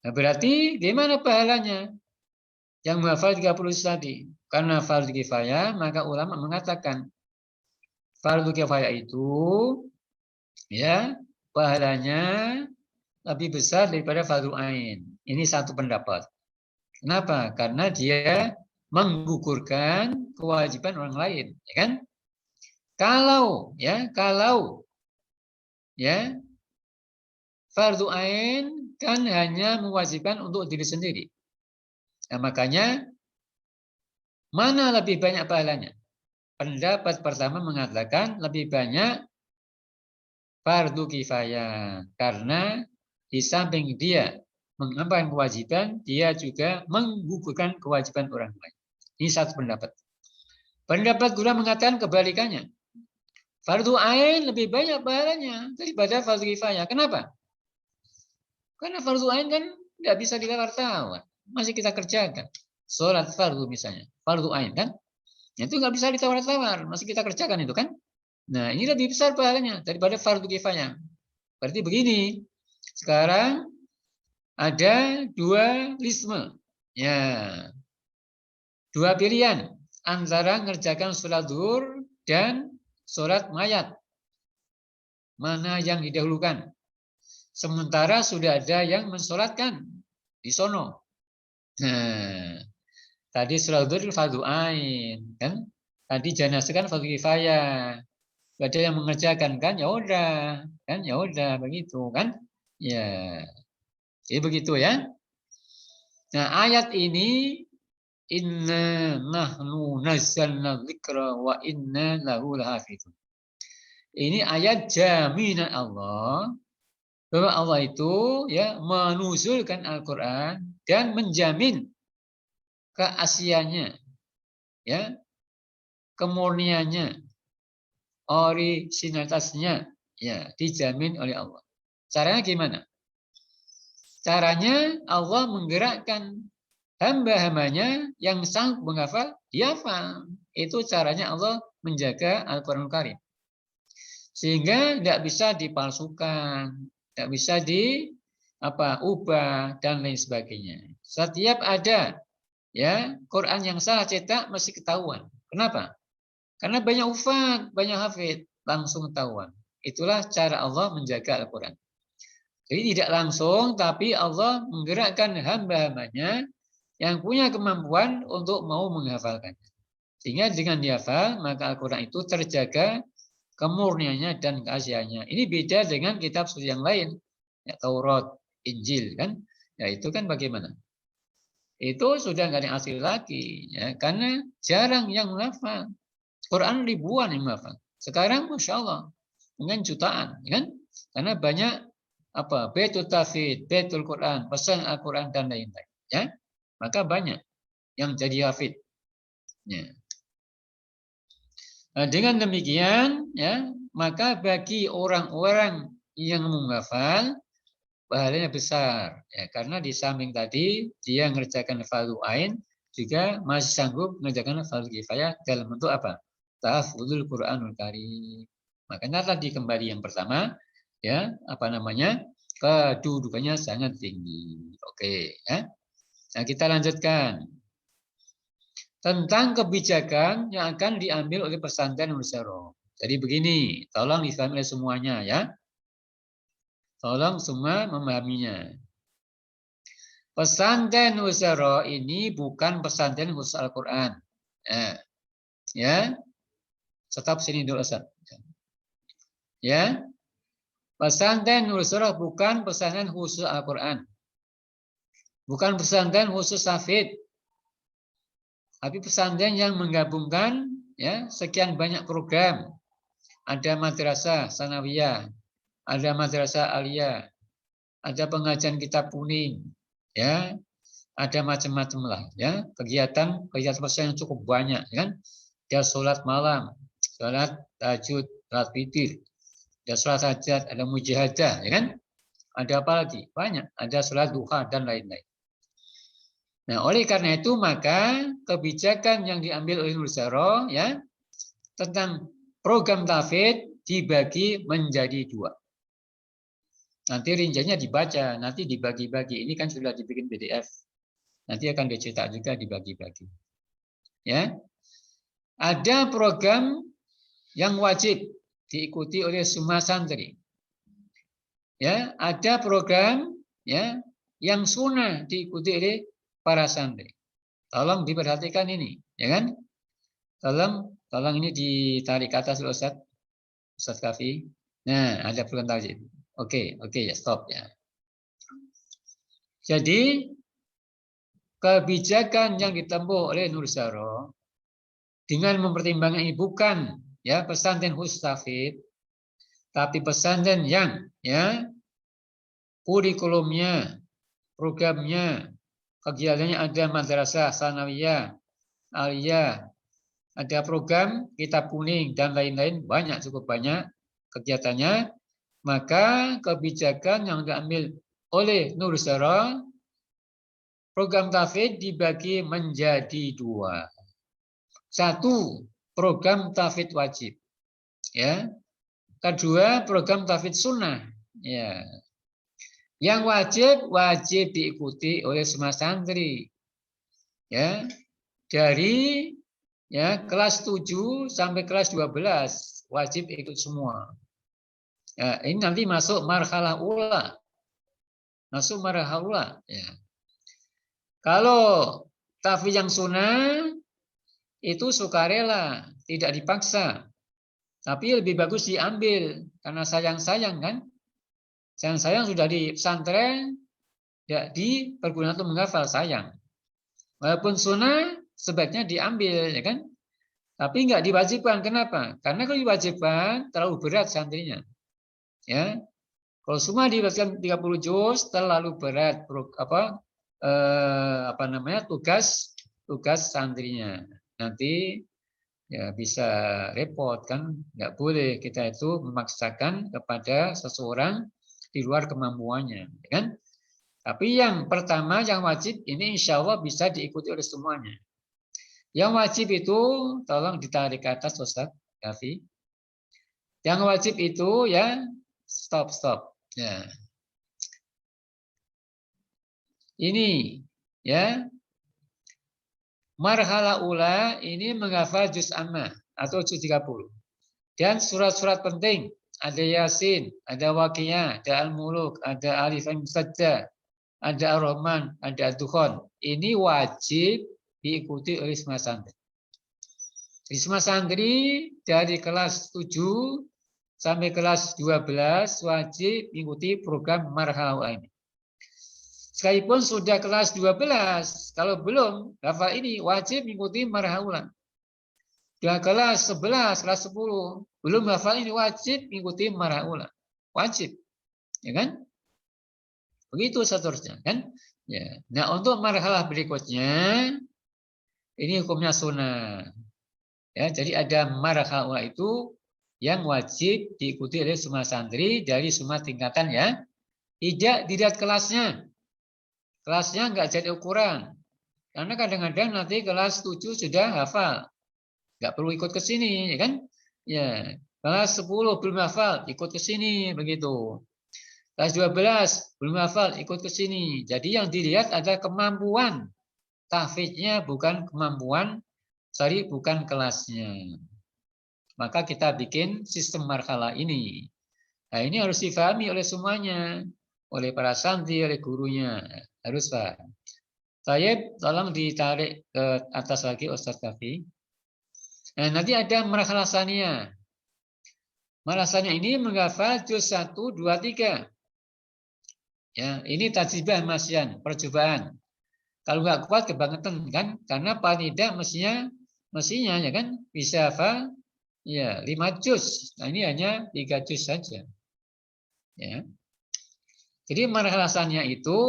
Nah, berarti di mana pahalanya? Yang menghafal 30 juz tadi. Karena fardu kifayah, maka ulama mengatakan fardu kifayah itu ya pahalanya lebih besar daripada fardu ain. Ini satu pendapat. Kenapa? Karena dia menggugurkan kewajiban orang lain, ya kan? Kalau fardu ain kan hanya mewajibkan untuk diri sendiri. Nah, makanya mana lebih banyak pahalanya? Pendapat pertama mengatakan lebih banyak fardu kifayah karena di samping dia mengemban kewajiban, dia juga menggugurkan kewajiban orang lain. Ini satu pendapat. Pendapat kedua mengatakan kebalikannya. Fardu ain lebih banyak pahalanya daripada fardu kifayah. Kenapa? Karena fardu ain kan tidak bisa ditawar-tawar. Masih kita kerjakan. Sholat fardu misalnya. Fardu ain kan. Itu nggak bisa ditawar-tawar. Masih kita kerjakan itu kan. Nah, ini lebih besar pahalanya daripada fardu kifayah. Berarti begini. Sekarang ada dua lisme. Ya. Dua pilihan antara mengerjakan sholat zuhur dan sholat mayat. Mana yang didahulukan? Sementara sudah ada yang mensolatkan di sono. Nah, tadi sholat zuhur fardu ain, kan? Tadi jenazah kan fardu kifayah. Ada yang mengerjakan kan? Ya udah, kan? Ya udah begitu kan? Ya. Jadi begitu ya. Nah, ayat ini inna nahnu nazzalna dzikra wa inna lahu lahafizun. Ini ayat jaminan Allah bahwa Allah itu ya menuzulkan Al-Qur'an dan menjamin keasliannya, ya, kemurniannya, originalitasnya, ya, dijamin oleh Allah. Caranya gimana? Caranya Allah menggerakkan hamba-hambanya yang sanggup menghafal, dihafal. Itu caranya Allah menjaga Al-Quran Karim. Sehingga tidak bisa dipalsukan, tidak bisa ubah dan lain sebagainya. Setiap ada ya Quran yang salah cetak mesti ketahuan. Kenapa? Karena banyak hufaz, banyak hafid, langsung ketahuan. Itulah cara Allah menjaga Al-Quran. Jadi tidak langsung, tapi Allah menggerakkan hamba-hambanya yang punya kemampuan untuk mau menghafalkannya. Sehingga dengan dihafal, maka Al-Quran itu terjaga kemurniannya dan keasliannya. Ini beda dengan kitab suci yang lain, ya, Taurat, Injil, kan? Ya itu kan bagaimana? Itu sudah nggak ada yang asli lagi, ya, karena jarang yang menghafal. Quran ribuan yang menghafal. Sekarang, masya Allah, mungkin jutaan, kan? Karena banyak Baitul Tafid, Baitul Quran, pesan Al-Quran dan lain-lain, ya. Maka banyak yang jadi hafid. Ya. Nah, dengan demikian, ya, maka bagi orang-orang yang menghafal pahalanya besar, ya, karena di samping tadi dia mengerjakan fardu ain, juga masih sanggup mengerjakan fardu kifayah dalam bentuk apa? Tahfidzul Qur'anul Karim. Makanya tadi kembali yang pertama, ya, kedudukannya sangat tinggi. Oke, ya. Nah, kita lanjutkan tentang kebijakan yang akan diambil oleh pesantren Nursyaro. Jadi begini, tolong difahami oleh semuanya, ya. Tolong semua memahaminya. Pesantren Nursyaro ini bukan pesantren khusus Al-Quran. Ya, stop sini dulu, Ustaz. Ya, pesantren Nursyaro bukan pesantren khusus Al-Quran. Bukan pesantren khusus Hafidz. Tapi pesantren yang menggabungkan, ya, sekian banyak program. Ada madrasah sanawiyah, ada madrasah aliyah, ada pengajian kitab kuning, ya, ada macam-macam lah, ya, kegiatan pesantren yang cukup banyak, kan? Ada sholat malam, sholat tahajud, sholat witir, ada sholat hajat, ada mujahadah, ya kan? Ada apa lagi? Banyak, ada sholat duha dan lain-lain. Nah, oleh karena itu maka kebijakan yang diambil oleh Nursyaro, ya, tentang program tahfidz dibagi menjadi 2. Nanti rinciannya dibaca, nanti dibagi-bagi. Ini kan sudah dibikin PDF. Nanti akan dicetak juga dibagi-bagi. Ya. Ada program yang wajib diikuti oleh semua santri. Ya, ada program, ya, yang sunnah diikuti oleh para santri. Tolong diperhatikan ini, ya kan? Tolong ini ditarik ke atas dulu, Ustaz Kafi. Nah, ada program tajwid. Oke, ya, stop, ya. Jadi kebijakan yang ditempuh oleh Nursyaro dengan mempertimbangkan ini bukan, ya, pesantren khusus tahfidz, tapi pesantren yang, ya, kurikulumnya, programnya, kegiatannya ada madrasah sanawiyah, aliyah, ada program kitab kuning dan lain-lain, banyak, cukup banyak kegiatannya. Maka kebijakan yang diambil oleh Nursyaro, program tahfidz dibagi menjadi 2. 1, program tahfidz wajib, ya. Kedua, program tahfidz sunnah, ya. Yang wajib diikuti oleh semua santri, ya, dari, ya, kelas 7 sampai kelas 12 wajib ikut semua. Ya, ini nanti masuk marhalah ula. Ya. Kalau tahfidz yang sunnah itu sukarela, tidak dipaksa. Tapi lebih bagus diambil karena sayang-sayang, kan? Sayang-sayang sudah di pesantren, ya, dipergunakan untuk menghafal, sayang. Walaupun sunnah sebaiknya diambil, ya kan? Tapi nggak diwajibkan. Kenapa? Karena kalau diwajibkan terlalu berat santrinya. Ya, kalau semua diwajibkan 30 juz terlalu berat, tugas santrinya. Nanti, ya, bisa repot, kan? Nggak boleh kita itu memaksakan kepada seseorang di luar kemampuannya, kan? Tapi yang pertama, yang wajib ini insya Allah bisa diikuti oleh semuanya. Yang wajib itu tolong ditarik ke atas, Ustaz Kafi. Yang wajib itu, ya, stop. Ya. Ini, ya, marhalah ula ini menghafal juz amma atau juz 30. Dan surat-surat penting ada Yasin, ada Waqiah, ada Al-Muluk, ada Alif Lam Sajdah, ada Ar-Rahman, ada Ad-Dukhan. Ini wajib diikuti oleh semua santri. Di semua santri dari kelas 7 sampai kelas 12 wajib mengikuti program Marhalah ini. Sekalipun sudah kelas 12, kalau belum hafal ini wajib mengikuti Marhalah. Sudah kelas 11, kelas 10, belum hafal ini wajib mengikuti Marhalah. Wajib. Ya kan? Begitu seterusnya kan? Ya. Nah, untuk marhalah berikutnya ini hukumnya sunnah. Ya, jadi ada marhalah itu yang wajib diikuti oleh semua santri dari semua tingkatan ya. Tidak dilihat kelasnya. Kelasnya enggak jadi ukuran. Karena kadang-kadang nanti kelas 7 sudah hafal. Enggak perlu ikut ke sini, ya kan? Ya, kelas 10 belum hafal, ikut ke sini begitu. Kelas 12 belum hafal, ikut ke sini. Jadi yang dilihat adalah kemampuan. Tahfidnya bukan kemampuan, bukan kelasnya. Maka kita bikin sistem marhalah ini. Nah, ini harus difahami oleh semuanya, oleh para santri, oleh gurunya. Harus paham. Saya tolong ditarik ke atas lagi Ustaz Kafi. Nah, nanti ada marhalah saniyah. Marhalah saniyah ini menghafal juz 1, 2, 3. Ya, ini tajribah masyan, percobaan. Kalau nggak kuat kebangetan kan, karena panitia mestinya ya kan bisa hafal ya 5 juz. Nah, ini hanya 3 juz saja. Ya. Jadi marhalah saniyah itu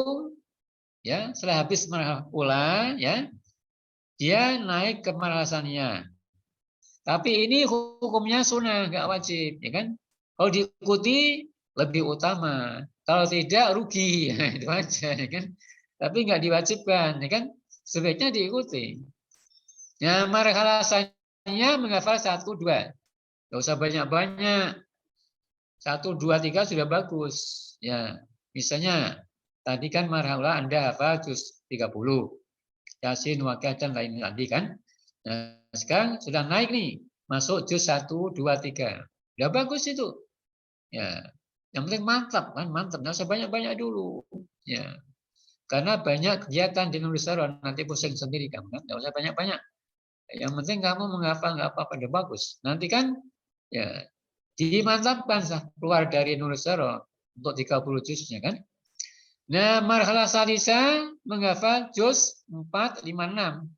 ya setelah habis marhalah ula ya dia naik ke marhalah saniyah. Tapi ini hukumnya sunnah, nggak wajib, ya kan? Kalau diikuti lebih utama. Kalau tidak rugi, itu aja, ya kan? Tapi nggak diwajibkan, ya kan? Sebaiknya diikuti. Ya, marhalah saniyah menghafal 1, 2. Nggak usah banyak-banyak. 1, 2, 3 sudah bagus. Ya, misalnya tadi kan marhalah Anda hafal juz 30. Yasin, Waqiah dan lain tadi kan. Nah, sekarang sudah naik nih, masuk juz 1, 2, 3. Udah bagus itu. Ya, yang penting mantap kan, mantap. Nggak usah banyak-banyak dulu. Ya, karena banyak kegiatan di Nusantara nanti pusing sendiri kamu kan. Nggak usah banyak-banyak. Yang penting kamu menghafal nggak apa-apa, udah bagus. Nanti kan ya dimantapkan keluar dari Nusantara untuk 30 juznya kan. Nah, marhalah salisa menghafal juz 4, 5, 6.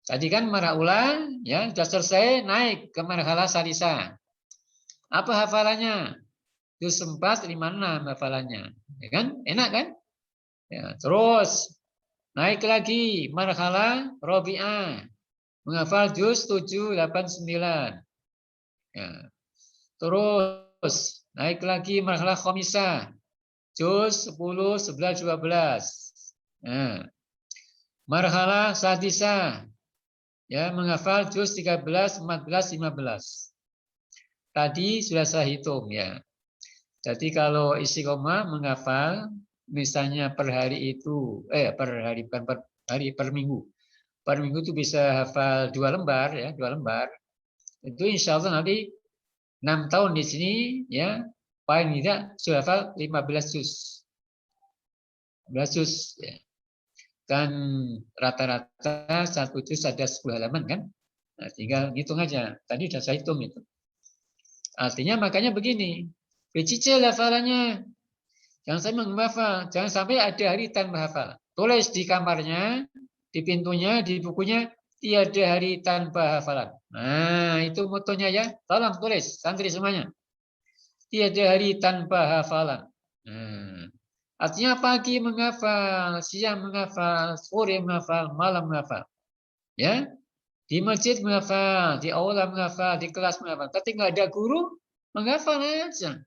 Tadi kan marhalah ula ya sudah selesai, naik ke marhalah salisa. Apa hafalannya? Juz 4, 5, 6 hafalannya. Ya kan? Enak kan? Ya, terus naik lagi marhalah rabi'ah. Menghafal juz 7, 8, 9. Ya. Terus naik lagi marhalah khamisah. Juz 10, 11, 12. Nah, marhalah sadisah. Ya, menghafal juz 13, 14, 15. Tadi sudah saya hitung ya. Jadi kalau istiqomah menghafal misalnya per hari itu per hari bukan per hari, per minggu. Per minggu itu bisa hafal 2 lembar ya, 2 lembar. Itu insya Allah nanti 6 tahun di sini ya paling tidak sudah hafal 15 juz. 15 juz ya. Kan rata-rata 1 juz ada 10 halaman kan. Nah, tinggal hitung aja. Tadi sudah saya hitung itu. Artinya makanya begini, dicicil hafalannya. Jangan sampai menghafal, jangan sampai ada hari tanpa hafal. Tulis di kamarnya, di pintunya, di bukunya, tiada hari tanpa hafalan. Nah, itu motonya ya. Tolong tulis, santri semuanya. Tiada hari tanpa hafalan. Nah, artinya pagi menghafal, siang menghafal, sore menghafal, malam menghafal. Ya, di masjid menghafal, di aula menghafal, di kelas menghafal. Tapi nggak ada guru, menghafal aja.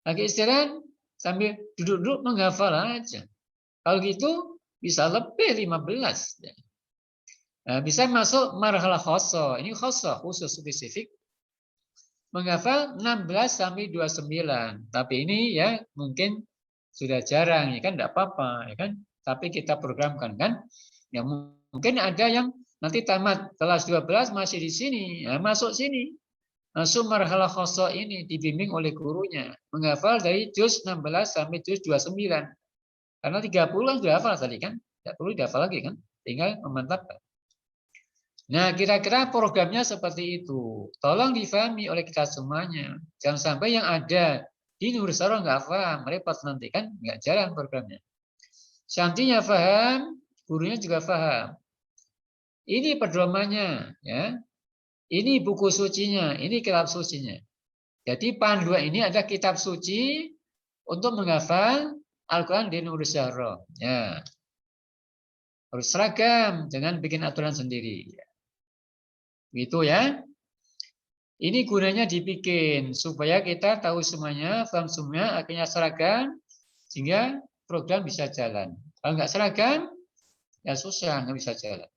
Lagi istirahat, sambil duduk-duduk menghafal aja. Kalau gitu, bisa lebih 15. Nah, bisa masuk marhalah khoso. Ini khoso, khusus spesifik. Menghafal 16 sampai 29. Tapi ini ya mungkin sudah jarang, ya kan? Tidak apa-apa, ya kan? Tapi kita programkan kan. Ya mungkin ada yang nanti tamat kelas 12 masih di sini, ya, masuk sini. Langsung marhalah khoso ini dibimbing oleh gurunya. Menghafal dari juz 16 sampai juz 29. Karena 30 sudah hafal tadi kan. Tidak perlu dihafal lagi kan. Tinggal memantapkan. Nah, kira-kira programnya seperti itu. Tolong difahami oleh kita semuanya. Jangan sampai yang ada di Nurusara nggak paham, repot nanti kan, nggak jalan programnya. Santrinya paham, gurunya juga paham. Ini pedomannya, ya. Ini buku sucinya, ini kitab sucinya. Jadi panduan ini ada kitab suci untuk menghafal Al-Quran di Nurusara. Ya. Harus seragam, jangan bikin aturan sendiri. Gitu ya. Ini gunanya dibikin supaya kita tahu semuanya, paham semuanya, akhirnya seragam, sehingga program bisa jalan. Kalau nggak seragam, ya susah, nggak bisa jalan.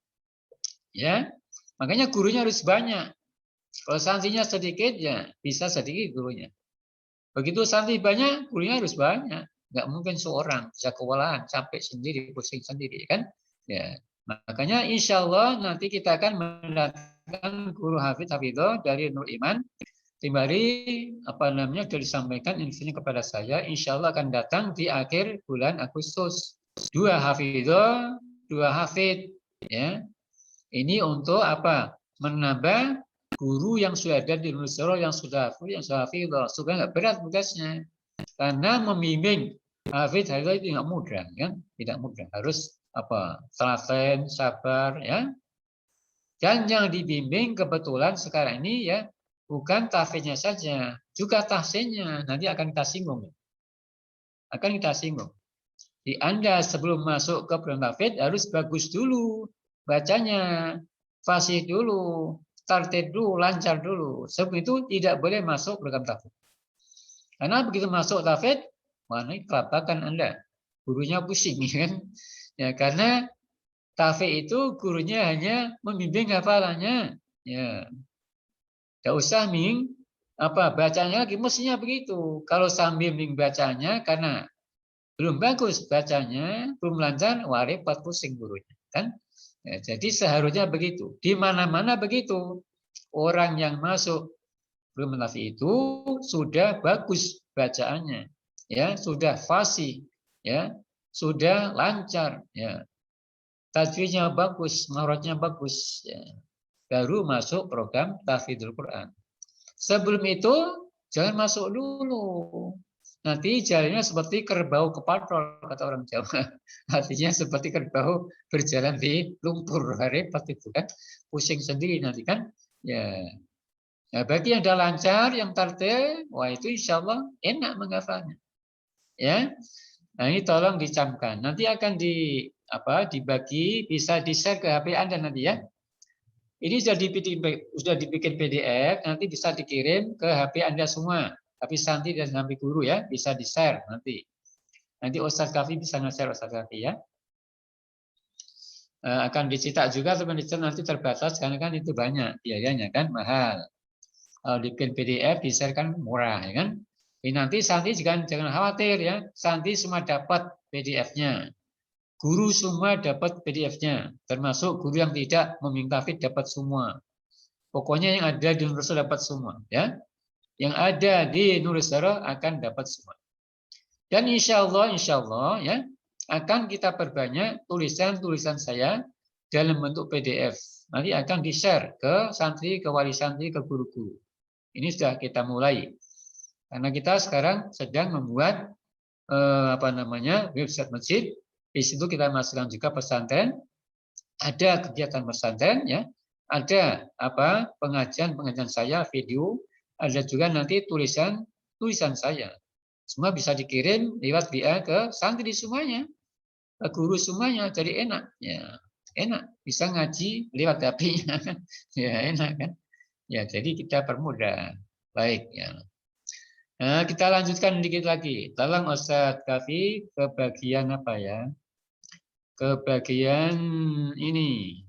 Ya, makanya gurunya harus banyak. Kalau santrinya sedikit, ya bisa sedikit gurunya. Begitu santri banyak, gurunya harus banyak. Nggak mungkin seorang bisa kewalahan, capek sendiri, pusing sendiri, kan? Ya, makanya insya Allah nanti kita akan mendatangkan guru hafidho dari Nur Iman. Timbari sudah disampaikan infonya kepada saya, insya Allah akan datang di akhir bulan Agustus. 2 hafidho, 2 hafid, ya. Ini untuk apa? Menambah guru yang sudah ada di Nurusara yang sudah hafidho, supaya nggak berat tugasnya. Karena membimbing hafid itu nggak mudah, kan? Tidak mudah, harus telaten, sabar, ya. Dan yang dibimbing kebetulan sekarang ini ya bukan tahfidnya saja, juga tahsinnya. Nanti akan kita singgung. Akan kita singgung. Di Anda sebelum masuk ke program tahfidz harus bagus dulu bacanya, fasih dulu, tartib dulu, lancar dulu. Sebelum itu tidak boleh masuk program tahfidz. Karena begitu masuk tahfidz, mana kelabakan Anda. Gurunya pusing, kan? Ya, karena tahfidz itu gurunya hanya membimbing hafalannya. Ya. Tidak usah bacanya lagi, mestinya begitu. Kalau sambil bacanya karena belum bagus bacanya, belum lancar, wah repot, pusing gurunya, kan? Ya, jadi seharusnya begitu. Di mana-mana begitu. Orang yang masuk belum tahfidz itu sudah bagus bacaannya, ya, sudah fasih, ya, sudah lancar, ya. Tajwidnya bagus, mahrajnya bagus, ya. Baru masuk program tahfidzul Quran. Sebelum itu jangan masuk dulu. Nanti jalannya seperti kerbau kepatrol kata orang Jawa. Artinya seperti kerbau berjalan di lumpur, repot itu kan. Pusing sendiri nanti kan. Ya. Nah, bagi yang sudah lancar, yang tartil, wah itu insya Allah enak menghafalnya. Ya. Nah ini tolong dicamkan. Nanti akan dibagi, bisa di-share ke HP Anda nanti ya. Ini sudah dibikin PDF, nanti bisa dikirim ke HP Anda semua. Tapi santri dan sampai guru ya, bisa di-share nanti. Nanti Ustadz Kafi bisa nge-share Ustadz Kafi ya. Akan dicetak juga, teman teman nanti terbatas karena kan itu banyak biayanya kan, mahal. Kalau dibikin PDF, di-share kan murah ya kan. Ini nanti santri jangan khawatir ya, santri semua dapat PDF-nya. Guru semua dapat PDF-nya, termasuk guru yang tidak meminta tahfidz dapat semua. Pokoknya yang ada di Nurusara dapat semua, ya. Yang ada di Nurusara akan dapat semua. Dan insya Allah ya akan kita perbanyak tulisan-tulisan saya dalam bentuk PDF. Nanti akan di-share ke santri, ke wali santri, ke guru-guru. Ini sudah kita mulai. Karena kita sekarang sedang membuat website masjid. Di situ kita masukkan juga pesantren, ada kegiatan pesantren, ya, ada pengajian saya, video, ada juga nanti tulisan saya. Semua bisa dikirim lewat WA ke santri semuanya, ke guru semuanya, jadi enak, ya, enak, bisa ngaji lewat HP-nya, ya enak kan, ya jadi kita permudah, baik ya. Nah, kita lanjutkan dikit lagi. Tolong Ustadz Kafi ke bagian apa ya? Ke bagian ini.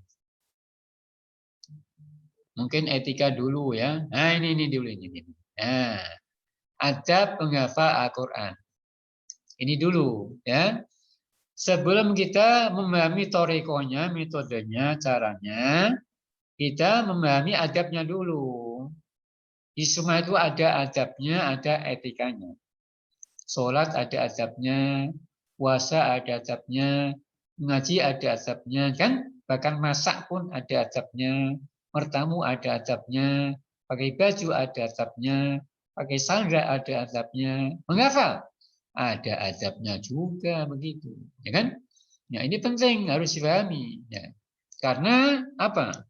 Mungkin etika dulu ya. Nah, ini dulu ini. Nah, adab penghafal Al-Qur'an. Ini dulu ya. Sebelum kita memahami torikonya, metodenya, caranya, kita memahami adabnya dulu. Semua itu ada adabnya, ada etikanya. Sholat ada adabnya, puasa ada adabnya, ngaji ada adabnya, kan? Bahkan masak pun ada adabnya, bertamu ada adabnya, pakai baju ada adabnya, pakai sandal ada adabnya, menghafal ada adabnya juga begitu, ya kan? Ya ini penting harus dipahami, ya. Karena apa?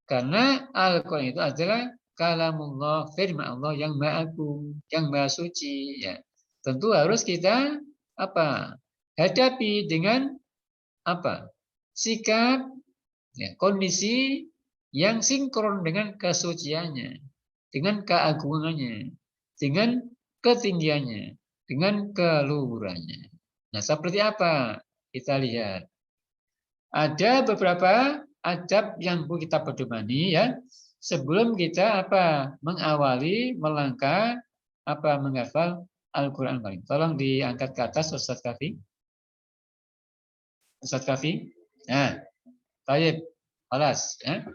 Karena Al-Quran itu adalah kalamullah, firman Allah yang maha agung, yang maha suci, ya. Tentu harus kita apa? Hadapi dengan apa? Sikap, ya, kondisi yang sinkron dengan kesuciannya, dengan keagungannya, dengan ketinggiannya, dengan keluhurannya. Nah, seperti apa? Kita lihat. Ada beberapa adab yang perlu kita pedomani, ya. Sebelum kita apa? Mengawali melangkah apa menghafal Al-Qur'an Karim. Tolong diangkat ke atas Ustaz Kafi. Ustaz Kafi. Nah, baik. Alas, ya.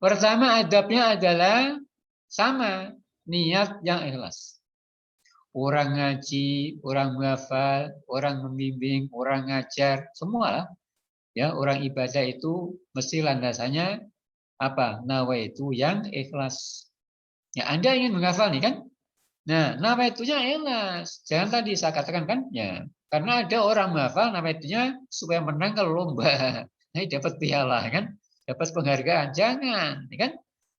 Pertama adabnya adalah sama, niat yang ikhlas. Orang ngaji, orang menghafal, orang membimbing, orang ngajar, semua lah. Ya, orang ibadah itu mesti landasannya apa? Nawaitu yang ikhlas. Ya, Anda ingin menghafal nih kan? Nah, nawaitunya ikhlas. Jangan tadi saya katakan kan, ya. Karena ada orang menghafal nawaitunya supaya menang kalau lomba. Nah, dapat piala kan? Dapat penghargaan. Jangan, ya kan?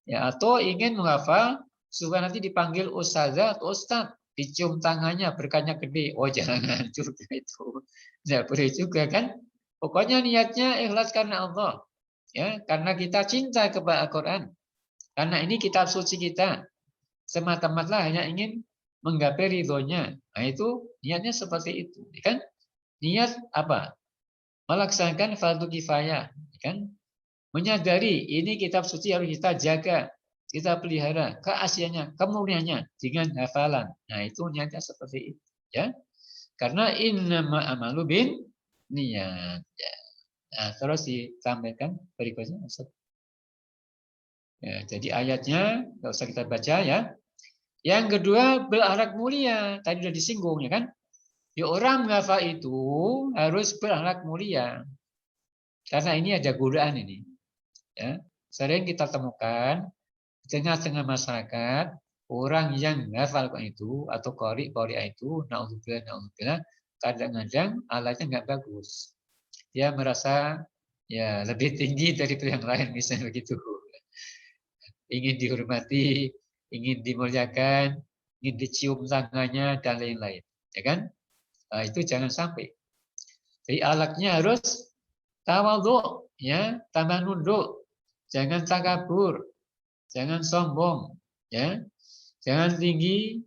Ya, atau ingin menghafal supaya nanti dipanggil ustazah atau ustaz, dicium tangannya berkahnya gede. Oh, jangan juga itu. Tidak boleh juga kan? Pokoknya niatnya ikhlas karena Allah. Ya, karena kita cinta kepada Al-Quran. Karena ini kitab suci kita. Semata-mata hanya ingin menggapai ridhonya. Nah, itu niatnya seperti itu, kan? Niat apa? Melaksanakan fardu kifayah, kan? Menyadari ini kitab suci harus kita jaga, kita pelihara keasliannya, kemurniannya dengan hafalan. Nah, itu niatnya seperti itu, ya. Karena innama amalu bin niat. Ya. Nah, terus disampaikan berikutnya. Ya, jadi ayatnya nggak usah kita baca, ya. Yang kedua, berakhlak mulia. Tadi sudah disinggung, ya kan? Ya, orang menghafal itu harus berakhlak mulia. Karena ini ada godaan ini. Ya. Sering kita temukan di tengah-tengah masyarakat, orang yang menghafal itu atau qori itu, naudzubillah, kadang-kadang alatnya nggak bagus. Dia merasa ya lebih tinggi dari yang lain, misalnya begitu. Ingin dihormati, ingin dimuliakan, ingin dicium tangannya, dan lain-lain. Ya kan? Nah, itu jangan sampai. Jadi alatnya harus tawadhu, ya, tambah nunduk. Jangan takabur, jangan sombong, ya. Jangan tinggi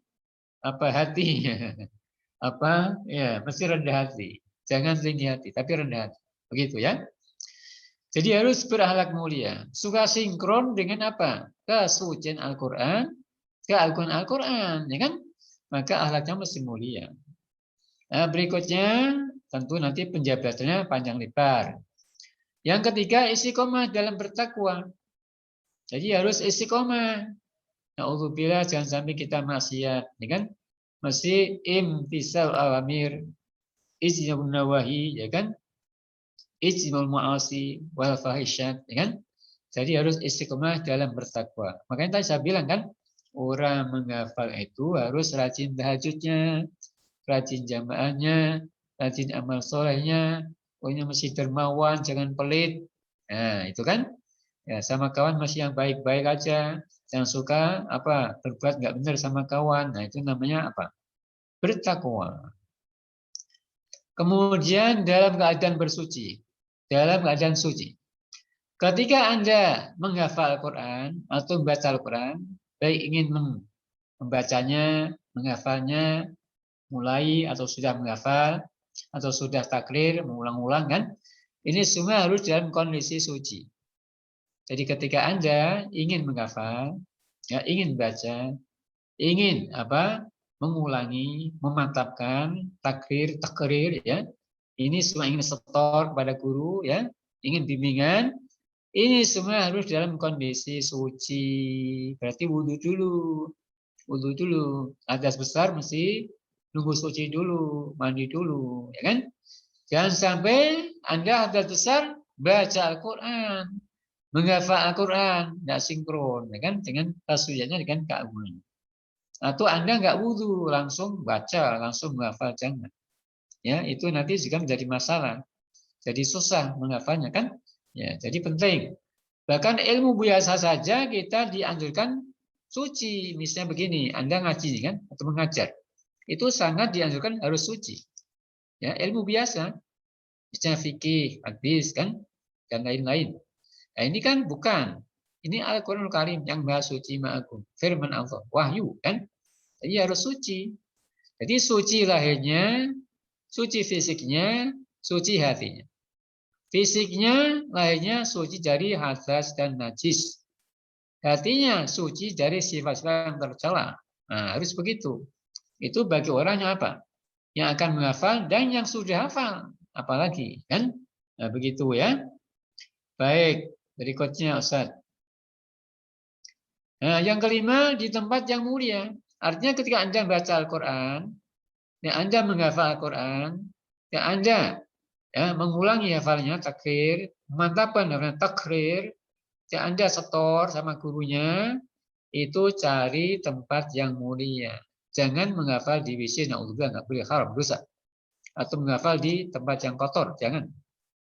apa hati. Apa? Ya, mesti rendah hati. Jangan tinggi hati, tapi rendah hati. Begitu, ya. Jadi harus berakhlak mulia. Suka sinkron dengan apa? Kesucian Al-Quran, keagungan Al-Quran, ya kan? Maka akhlaknya mesti mulia. Nah, berikutnya tentu nanti penjabatannya panjang lebar. Yang ketiga, istiqomah dalam bertakwa. Jadi harus istiqomah. Na'udzubillah, jangan sampai kita maksiat, ya kan? Mesti imtisal awamir, ijtinabun nawahi, ya kan? Ijtinabul ma'asi wal fahisyat, ya kan? Jadi harus istiqomah dalam bertakwa. Makanya tadi saya bilang kan, orang menghafal itu harus rajin tahajudnya, rajin jamaahnya, rajin amal solehnya, pokoknya mesti dermawan, jangan pelit. Nah, itu kan, ya sama kawan masih yang baik-baik aja, jangan suka apa berbuat nggak benar sama kawan. Nah, itu namanya apa? Bertakwa. Kemudian dalam keadaan bersuci, dalam keadaan suci. Ketika Anda menghafal Al-Quran atau membaca Al-Quran, baik ingin membacanya, menghafalnya, mulai atau sudah menghafal, atau sudah takrir, mengulang-ulang kan, ini semua harus dalam kondisi suci. Jadi ketika Anda ingin menghafal, ya, ingin baca, ingin apa, mengulangi, memantapkan, takrir, ya, ini semua ingin setor kepada guru, ya, ingin bimbingan, Ini semua harus dalam kondisi suci. Berarti wudhu dulu. Wudhu dulu. Hadas besar mesti nunggu suci dulu, mandi dulu, ya kan? Jangan sampai Anda hadas besar baca Al-Quran, menghafal Al-Quran, tidak sinkron, ya kan? Dengan tasbihnya dengan keagungan. Atau Anda nggak wudhu, langsung baca, langsung menghafal, jangan. Ya, itu nanti juga menjadi masalah. Jadi susah menghafalnya kan? Ya, jadi penting. Bahkan ilmu biasa saja kita dianjurkan suci. Misalnya begini, Anda ngaji kan atau mengajar. Itu sangat dianjurkan harus suci. Ya, ilmu biasa. Misalnya fikih, hadis kan dan lain-lain. Nah, ini kan bukan. Ini Al-Qur'anul Karim yang Maha Suci, Maha Agung. Firman Allah, wahyu kan? Jadi harus suci. Jadi suci lahirnya, suci fisiknya, suci hatinya. Fisiknya, lahirnya suci dari hadas dan najis. Hatinya suci dari sifat-sifat yang tercela. Nah, harus begitu. Itu bagi orang yang apa? Yang akan menghafal dan yang sudah hafal. Apalagi, kan? Nah, begitu ya. Baik, berikutnya Ustaz. Nah, yang kelima, di tempat yang mulia. Artinya ketika Anda baca Al-Quran, ya Anda menghafal Al-Quran, ya Anda ya, mengulangi hafalnya, takrir, pemantapan hafalnya, takrir, ya Anda setor sama gurunya, itu cari tempat yang mulia. Jangan menghafal di WC, na'udzubillah, nggak boleh, haram, dosa. Atau menghafal di tempat yang kotor, jangan.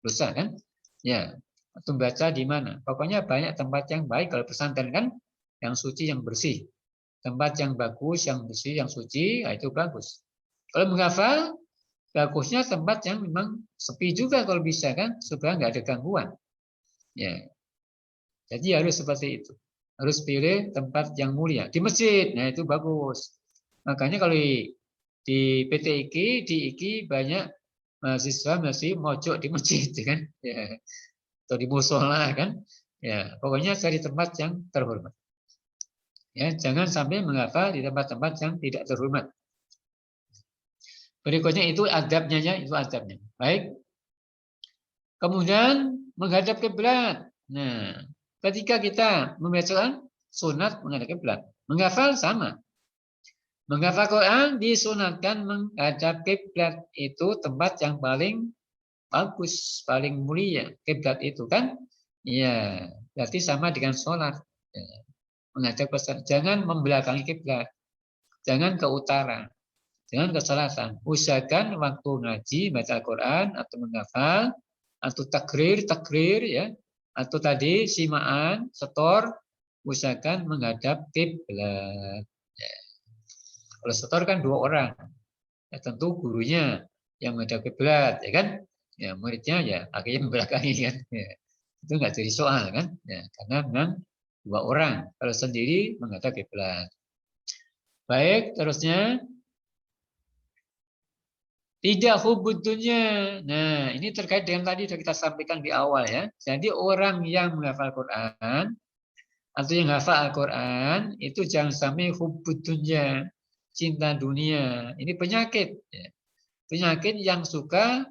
Dosa kan? Ya, atau baca di mana? Pokoknya banyak tempat yang baik kalau pesantren kan, yang suci, yang bersih. Tempat yang bagus, yang bersih, yang suci, nah itu bagus. Kalau menghafal, bagusnya tempat yang memang sepi juga kalau bisa kan, supaya nggak ada gangguan. Ya, jadi harus seperti itu. Harus pilih tempat yang mulia. Di masjid, nah itu bagus. Makanya kalau di PT IKI, di IKI banyak mahasiswa masih mojok di masjid, kan? Ya, atau di musola kan? Ya, pokoknya cari tempat yang terhormat. Ya, jangan sampai menghafal di tempat-tempat yang tidak terhormat. Berikutnya itu adabnya ya, itu adabnya. Baik. Kemudian menghadap kiblat. Nah, ketika kita membaca sunat menghadap kiblat. Menghafal sama. Menghafal Quran disunatkan menghadap kiblat, itu tempat yang paling bagus, paling mulia. Kiblat itu kan, iya, berarti sama dengan sholat. Ya. Menghadap ke sana. Jangan membelakangi kiblat. Jangan ke utara. Jangan ke selatan. Usahakan waktu ngaji, baca Al-Quran, atau menghafal, atau takrir ya, atau tadi simaan, setor, usahakan menghadap kiblat. Ya. Kalau setor kan 2 orang. Ya, tentu gurunya yang menghadap kiblat, ya kan? Ya, muridnya ya akhirnya membelakangi kan. Ya. Itu nggak jadi soal kan? Ya, karena memang 2 orang. Kalau sendiri menghadap kiblat. Baik, terusnya tidak hubud dunya. Nah, ini terkait dengan tadi sudah kita sampaikan di awal ya. Jadi orang yang menghafal Quran atau yang hafal Al-Quran itu jangan sampai hubud dunya, cinta dunia. Ini penyakit. Ya. Penyakit yang suka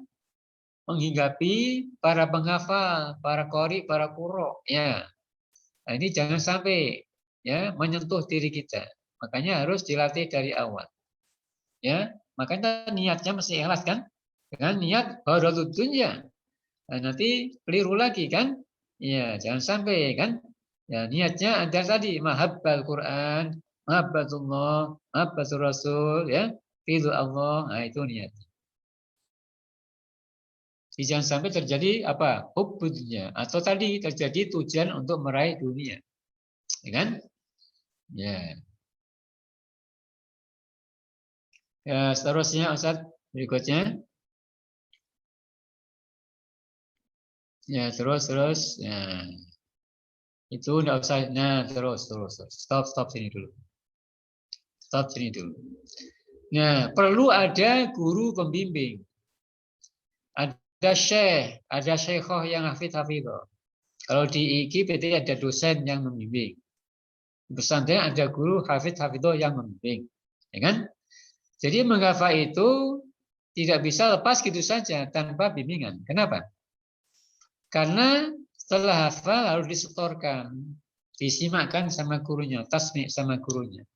menghinggapi para penghafal, para qori, para qurra. Ya. Nah, ini jangan sampai ya menyentuh diri kita. Makanya harus dilatih dari awal. Ya, makanya niatnya mesti ikhlas kan? Dengan niat gharadud dunya. Nah, nanti keliru lagi kan? Ya, jangan sampai kan? Ya, niatnya ada tadi mahabbal Quran, mahabbatullah, mahabbatur Rasul ya, ridho Allah. Nah, itu niat. Jadi jangan sampai terjadi apa? Hubbud dunya, atau tadi terjadi tujuan untuk meraih dunia. Ya kan? Ya. Ya, seterusnya Ustaz berikutnya. Ya, terus. Ya. Itu enggak usah. Nah, terus. Stop sini dulu. Stop sini dulu. Nah, perlu ada guru pembimbing. Ada syekh, ada syekhoh yang hafidh-hafidhoh. Kalau di IKI PT ada dosen yang membimbing. Di pesantren ada guru hafidh-hafidhoh yang membimbing. Ya kan? Jadi menghafal itu tidak bisa lepas gitu saja tanpa bimbingan. Kenapa? Karena Setelah hafal harus disetorkan, disimakkan sama gurunya, tasmi' sama gurunya.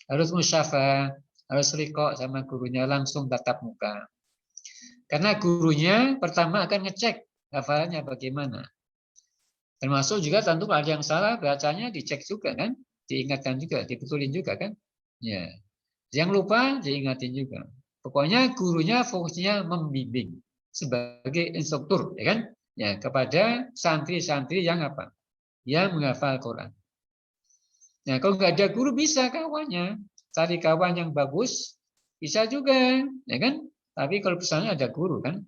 Harus musyafah, harus liqa sama gurunya, langsung tatap muka. Karena gurunya pertama akan ngecek hafalannya bagaimana. Termasuk juga tentu kalau ada yang salah bacanya dicek juga kan, diingatkan juga, dibetulin juga kan. Ya. Yang lupa diingatin juga. Pokoknya gurunya fokusnya membimbing sebagai instruktur, ya kan? Ya, kepada santri-santri yang apa? Yang menghafal Quran. Nah, kalau nggak ada guru bisa kawannya, cari kawan yang bagus, bisa juga, ya kan? Tapi kalau misalnya ada guru kan.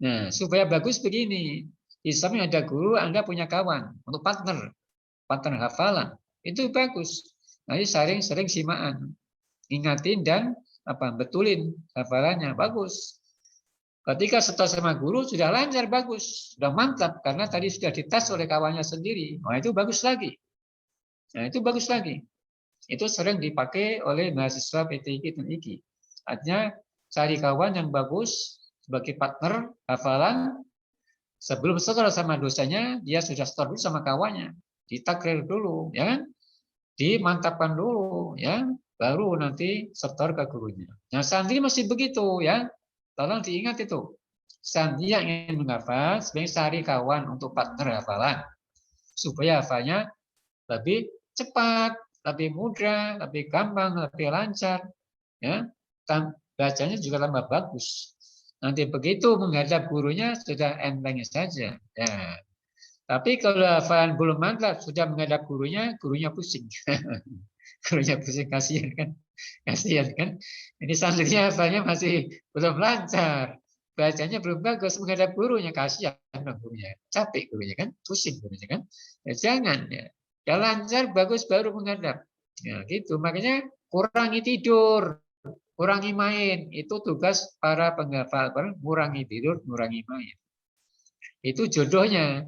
Nah, supaya bagus begini, di samping ada guru, Anda punya kawan untuk partner hafalan, itu bagus. Nanti sering-sering simaan, ingatin dan betulin hafalannya, bagus. Ketika setor sama guru sudah lancar, bagus, sudah mantap karena tadi sudah dites oleh kawannya sendiri. Nah, itu bagus lagi. Nah, itu bagus lagi. Itu sering dipakai oleh mahasiswa PTIQ dan IKI. Artinya cari kawan yang bagus sebagai partner hafalan. Sebelum setor sama dosanya, dia sudah setor dulu sama kawannya. Ditakrir dulu, ya kan? Dimantapkan dulu, ya. Baru nanti setor ke gurunya. Nah, santri masih begitu, ya. Tolong diingat itu. Santri yang ingin menghafal, sebaiknya cari kawan untuk partner hafalan. Supaya hafalnya lebih cepat, lebih mudah, lebih gampang, lebih lancar. Ya, bacanya juga tambah bagus. Nanti begitu menghadap gurunya sudah enteng saja. Ya. Tapi kalau hafalan belum mantap sudah menghadap gurunya pusing. Gurunya pusing, kasihan kan? Kasihan kan? Ini santrinya hafalnya masih belum lancar. Bacanya belum bagus, menghadap gurunya, kasihan gurunya. Capek gurunya kan? Pusing gurunya kan? Ya, jangan ya. Ya lancar, bagus baru menghadap. Ya gitu. Makanya kurangi tidur, kurangi main. Itu tugas para penghafal Quran, kurangi tidur, kurangi main. Itu jodohnya.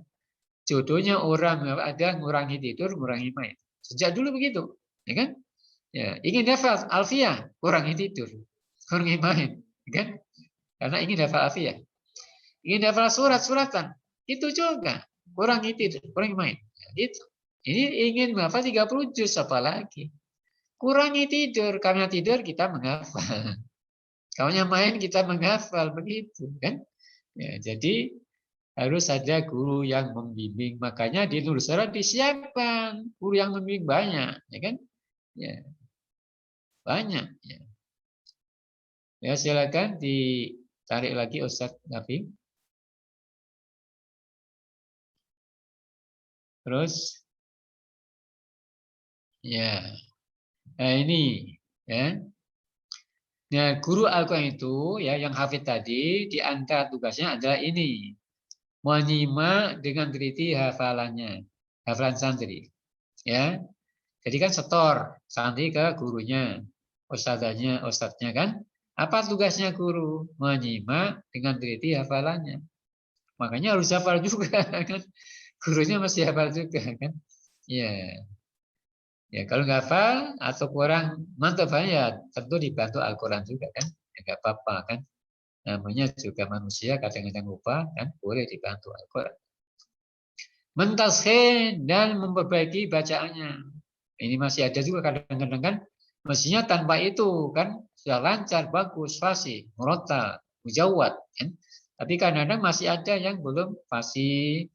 Jodohnya orang ada ngurangi tidur, ngurangi main. Sejak dulu begitu, ya kan? Ya, ingin hafal alfiah, kurangi tidur, kurangi main, ya kan? Karena ingin hafal alfiah. Ingin hafal surat-suratan, itu juga kurangi tidur, kurangi main. Ya, gitu. Ini ingin menghafal 30 juz apalagi. Kurangi tidur, karena tidur kita menghafal. Kawannya main kita menghafal, begitu kan? Ya, jadi harus ada guru yang membimbing. Makanya di Nusantara disiapkan guru yang membimbing banyak, ya kan? Ya, banyak. Ya, ya silakan ditarik lagi Ustadz Nafi. Terus, ya, nah ini, ya. Nah, guru Al-Quran itu, ya, yang hafid tadi, di antara tugasnya adalah ini, menyimak dengan teliti hafalannya, hafalan santri, ya. Jadi kan setor santri ke gurunya, ustadznya kan. Apa tugasnya guru? Menyimak dengan teliti hafalannya. Makanya harus hafal juga kan. Gurunya masih hafal juga kan. Ya, ya kalau nggak hafal atau kurang mantap ya tentu dibantu Al-Quran juga kan. Ya nggak apa-apa kan. Namanya juga manusia kadang-kadang lupa kan, boleh dibantu Al-Quran. Mentasheh dan memperbaiki bacaannya. Ini masih ada juga kadang-kadang kan, mestinya tanpa itu kan sudah lancar, bagus, fasih, murattal, mujawwad kan. Tapi kadang-kadang masih ada yang belum fasih,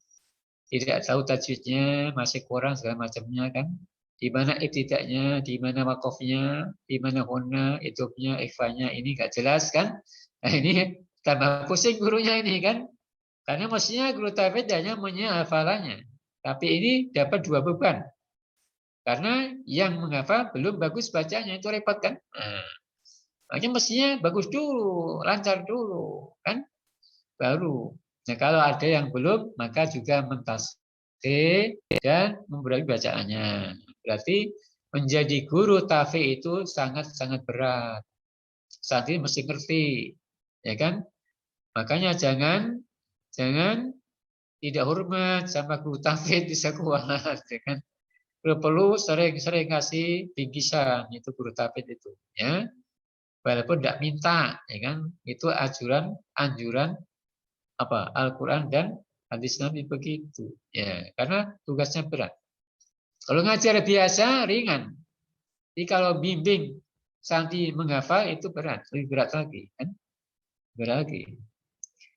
tidak tahu tajwidnya, masih kurang segala macamnya kan. Di mana ibtidaknya, di mana wakofnya, di mana huna, itubnya, ikhfanya, ini nggak jelas kan. Nah ini tambah pusing gurunya ini kan. Karena mestinya guru tajwid hanya hafalannya. Tapi ini dapat dua beban. Karena yang menghafal belum bagus bacanya, itu repot kan. Nah, makanya mestinya bagus dulu, lancar dulu, kan? Baru. Nah, kalau ada yang belum, maka juga mentasheh dan memperbaiki bacaannya. Berarti menjadi guru tahfidz itu sangat-sangat berat. Saat ini mesti ngerti, ya kan? Makanya jangan tidak hormat sama guru tahfidz bisa kuat, ya kan? Perlu sering-sering kasih bingkisan itu guru tahfidz itu, ya. Walaupun tidak minta, ya kan? Itu anjuran Al-Quran dan Hadis Nabi begitu. Ya, karena tugasnya berat. Kalau ngajar biasa ringan. Jadi kalau bimbing santri menghafal itu berat, lebih berat lagi, kan? Berat lagi.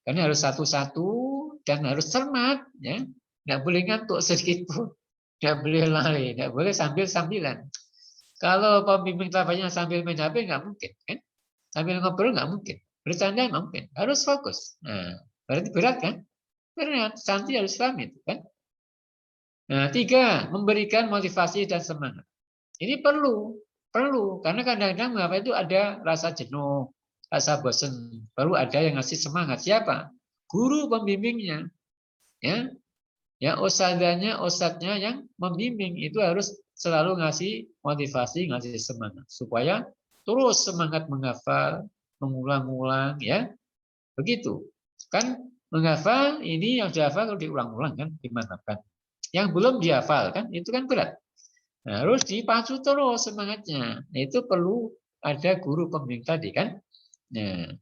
Karena harus satu-satu dan harus cermat, ya. Nggak boleh ngantuk sedikit pun, nggak boleh lari, nggak boleh sambil-sambilan. Kalau pembimbing tafadzurnya sambil main HP nggak mungkin, kan? Sambil ngobrol nggak mungkin, bercanda nggak mungkin, harus fokus. Nah, berarti berat kan? Berat, santri harus paham itu, kan? Nah, 3, memberikan motivasi dan semangat. Ini perlu karena kadang-kadang mengapa itu ada rasa jenuh, rasa bosan, perlu ada yang ngasih semangat. Siapa? Guru pembimbingnya, ya, ya ustadznya yang membimbing itu harus selalu ngasih motivasi, ngasih semangat supaya terus semangat menghafal, mengulang-ulang, ya, begitu. Kan menghafal ini yang dihafal kalau diulang-ulang kan dimantapkan. Yang belum dihafal kan itu kan berat. Nah, harus dipacu terus semangatnya. Nah, itu perlu ada guru pembimbing tadi kan. Nah,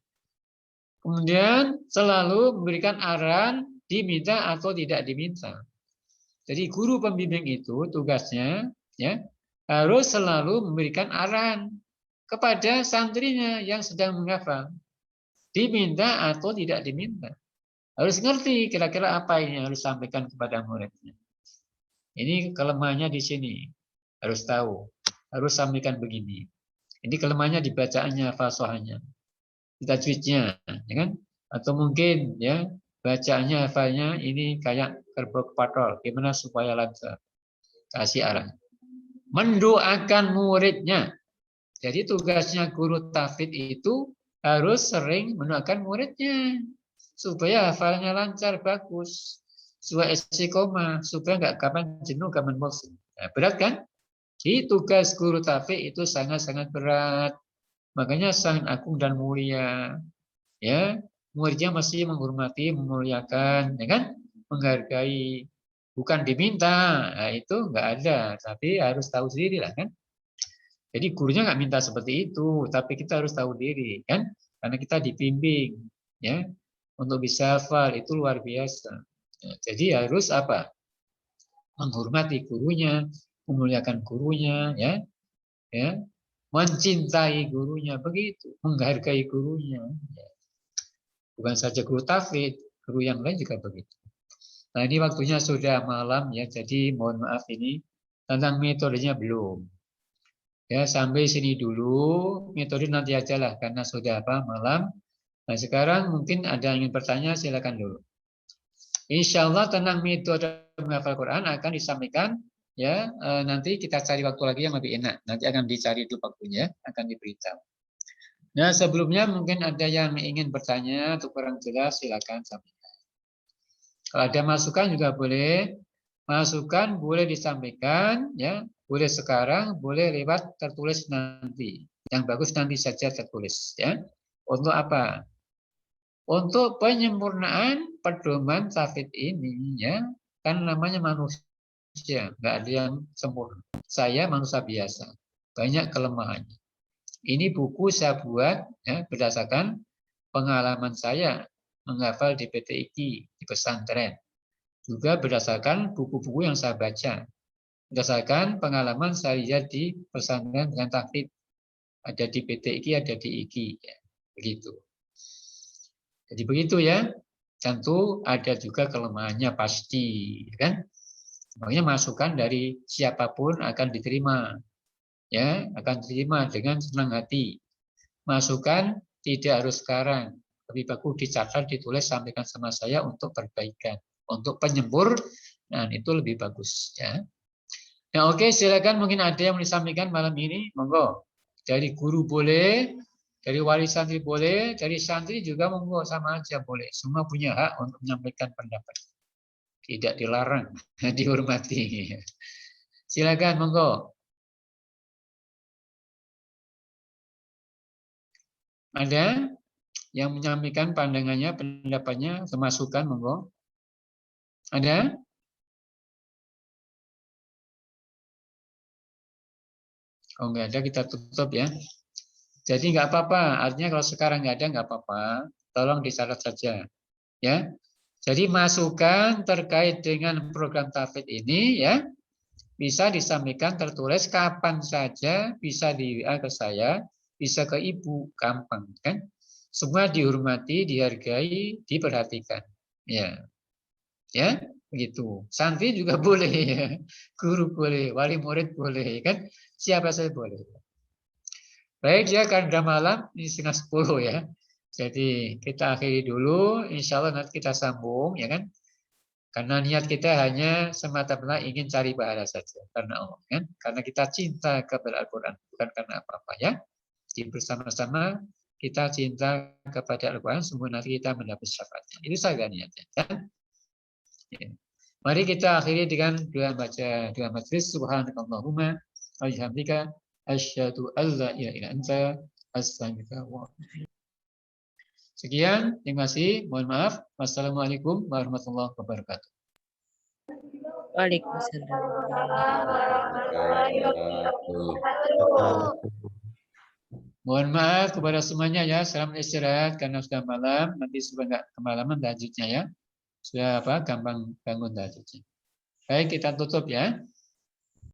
kemudian selalu memberikan arahan diminta atau tidak diminta. Jadi guru pembimbing itu tugasnya ya harus selalu memberikan arahan kepada santrinya yang sedang menghafal. Diminta atau tidak diminta. Harus ngerti kira-kira apa yang harus sampaikan kepada muridnya. Ini kelemahannya di sini. Harus tahu, harus sampaikan begini. Ini kelemahannya di bacaannya, fasohanya, di tajwidnya, ya kan? Atau mungkin ya bacaannya, hafalnya ini kayak kerbau patrol. Gimana supaya lancar? Kasih arah. Mendoakan muridnya. Jadi tugasnya guru tahfidz itu harus sering mendoakan muridnya supaya hafalnya lancar, bagus, supaya istiqomah, supaya nggak kapan jenuh, kapan bosan. Nah, berat kan? Jadi tugas guru tahfidz itu sangat-sangat berat. Makanya sangat agung dan mulia. Ya, muridnya mesti menghormati, memuliakan, ya kan? Menghargai, bukan diminta. Nah, itu nggak ada, tapi harus tahu sendiri lah kan. Jadi gurunya nggak minta seperti itu, tapi kita harus tahu diri kan, karena kita dibimbing, ya, untuk bisa hafal itu luar biasa. Ya, jadi harus apa? Menghormati gurunya, memuliakan gurunya, ya, mencintai gurunya, begitu, menghargai gurunya. Ya. Bukan saja guru tahfidz, guru yang lain juga begitu. Nah, ini waktunya sudah malam ya, jadi mohon maaf ini tentang metodenya belum. Ya, sampai sini dulu, metode nanti aja lah karena sudah malam. Nah, sekarang mungkin ada yang ingin bertanya, silakan dulu. Insya Allah tentang metode menghafal Quran akan disampaikan ya, nanti kita cari waktu lagi yang lebih enak. Nanti akan dicari dulu waktunya, akan diberitahu. Nah, sebelumnya mungkin ada yang ingin bertanya atau kurang jelas, silakan sampaikan. Kalau ada masukan juga boleh. Masukan boleh disampaikan, ya, boleh sekarang, boleh lewat tertulis nanti. Yang bagus nanti saja tertulis, ya. Untuk apa? Untuk penyempurnaan pedoman tahfidz ini, ya, kan namanya manusia, nggak ada yang sempurna. Saya manusia biasa, banyak kelemahannya. Ini buku saya buat ya, berdasarkan pengalaman saya menghafal di PTIQ, di pesantren. Juga berdasarkan buku-buku yang saya baca. Berdasarkan pengalaman saya lihat di pesantren dengan tahfidz. Ada di PTIQ, ada di IQ. Ya, begitu. Jadi begitu ya. Tentu ada juga kelemahannya pasti. Kan? Makanya masukan dari siapapun akan diterima. Ya, akan diterima dengan senang hati. Masukan tidak harus sekarang. Lebih bagus dicatat, ditulis, sampaikan sama saya untuk perbaikan. Untuk penyempur, nah itu lebih bagus. Ya. Nah oke, silakan mungkin ada yang mau disampaikan malam ini. Monggo. Dari guru boleh, dari wali santri boleh, dari santri juga monggo sama aja boleh. Semua punya hak untuk menyampaikan pendapat. Tidak dilarang, dihormati. Silakan monggo. Ada yang menyampaikan pandangannya, pendapatnya, masukan, monggo. Ada? Oh nggak ada, kita tutup ya. Jadi nggak apa-apa, artinya kalau sekarang nggak ada nggak apa-apa, tolong dicatat saja, ya. Jadi masukan terkait dengan program tahfidz ini ya bisa disampaikan tertulis kapan saja, bisa di WA ke saya, bisa ke ibu, gampang kan? Semua dihormati, dihargai, diperhatikan. Ya, ya begitu. Santri juga boleh ya, guru boleh, wali murid boleh kan? Siapa saja boleh. Baik ya, karena udah malam, ini 9:30 ya. Jadi kita akhiri dulu, insya Allah nanti kita sambung ya kan. Karena niat kita hanya semata-mata ingin cari pahala saja karena Allah kan. Karena kita cinta kepada Al-Quran, bukan karena apa-apa ya. Jadi bersama-sama kita cinta kepada Al-Quran, semua nanti kita mendapat syafaatnya. Itu saja niatnya. Kan? Ya. Mari kita akhiri dengan doa baca doa majlis. Subhanakallahumma wa bihamdika asyhadu an la ilaha illa anta astaghfiruka wa atubu ilaik. Sekian, terima kasih. Mohon maaf. Wassalamualaikum warahmatullahi wabarakatuh. Waalaikumsalam. warahmatullahi wabarakatuh. Mohon maaf kepada semuanya ya. Selamat istirahat karena sudah malam. Nanti supaya nggak kemalaman tahajudnya ya. Sudah gampang bangun tahajudnya. Baik, kita tutup ya.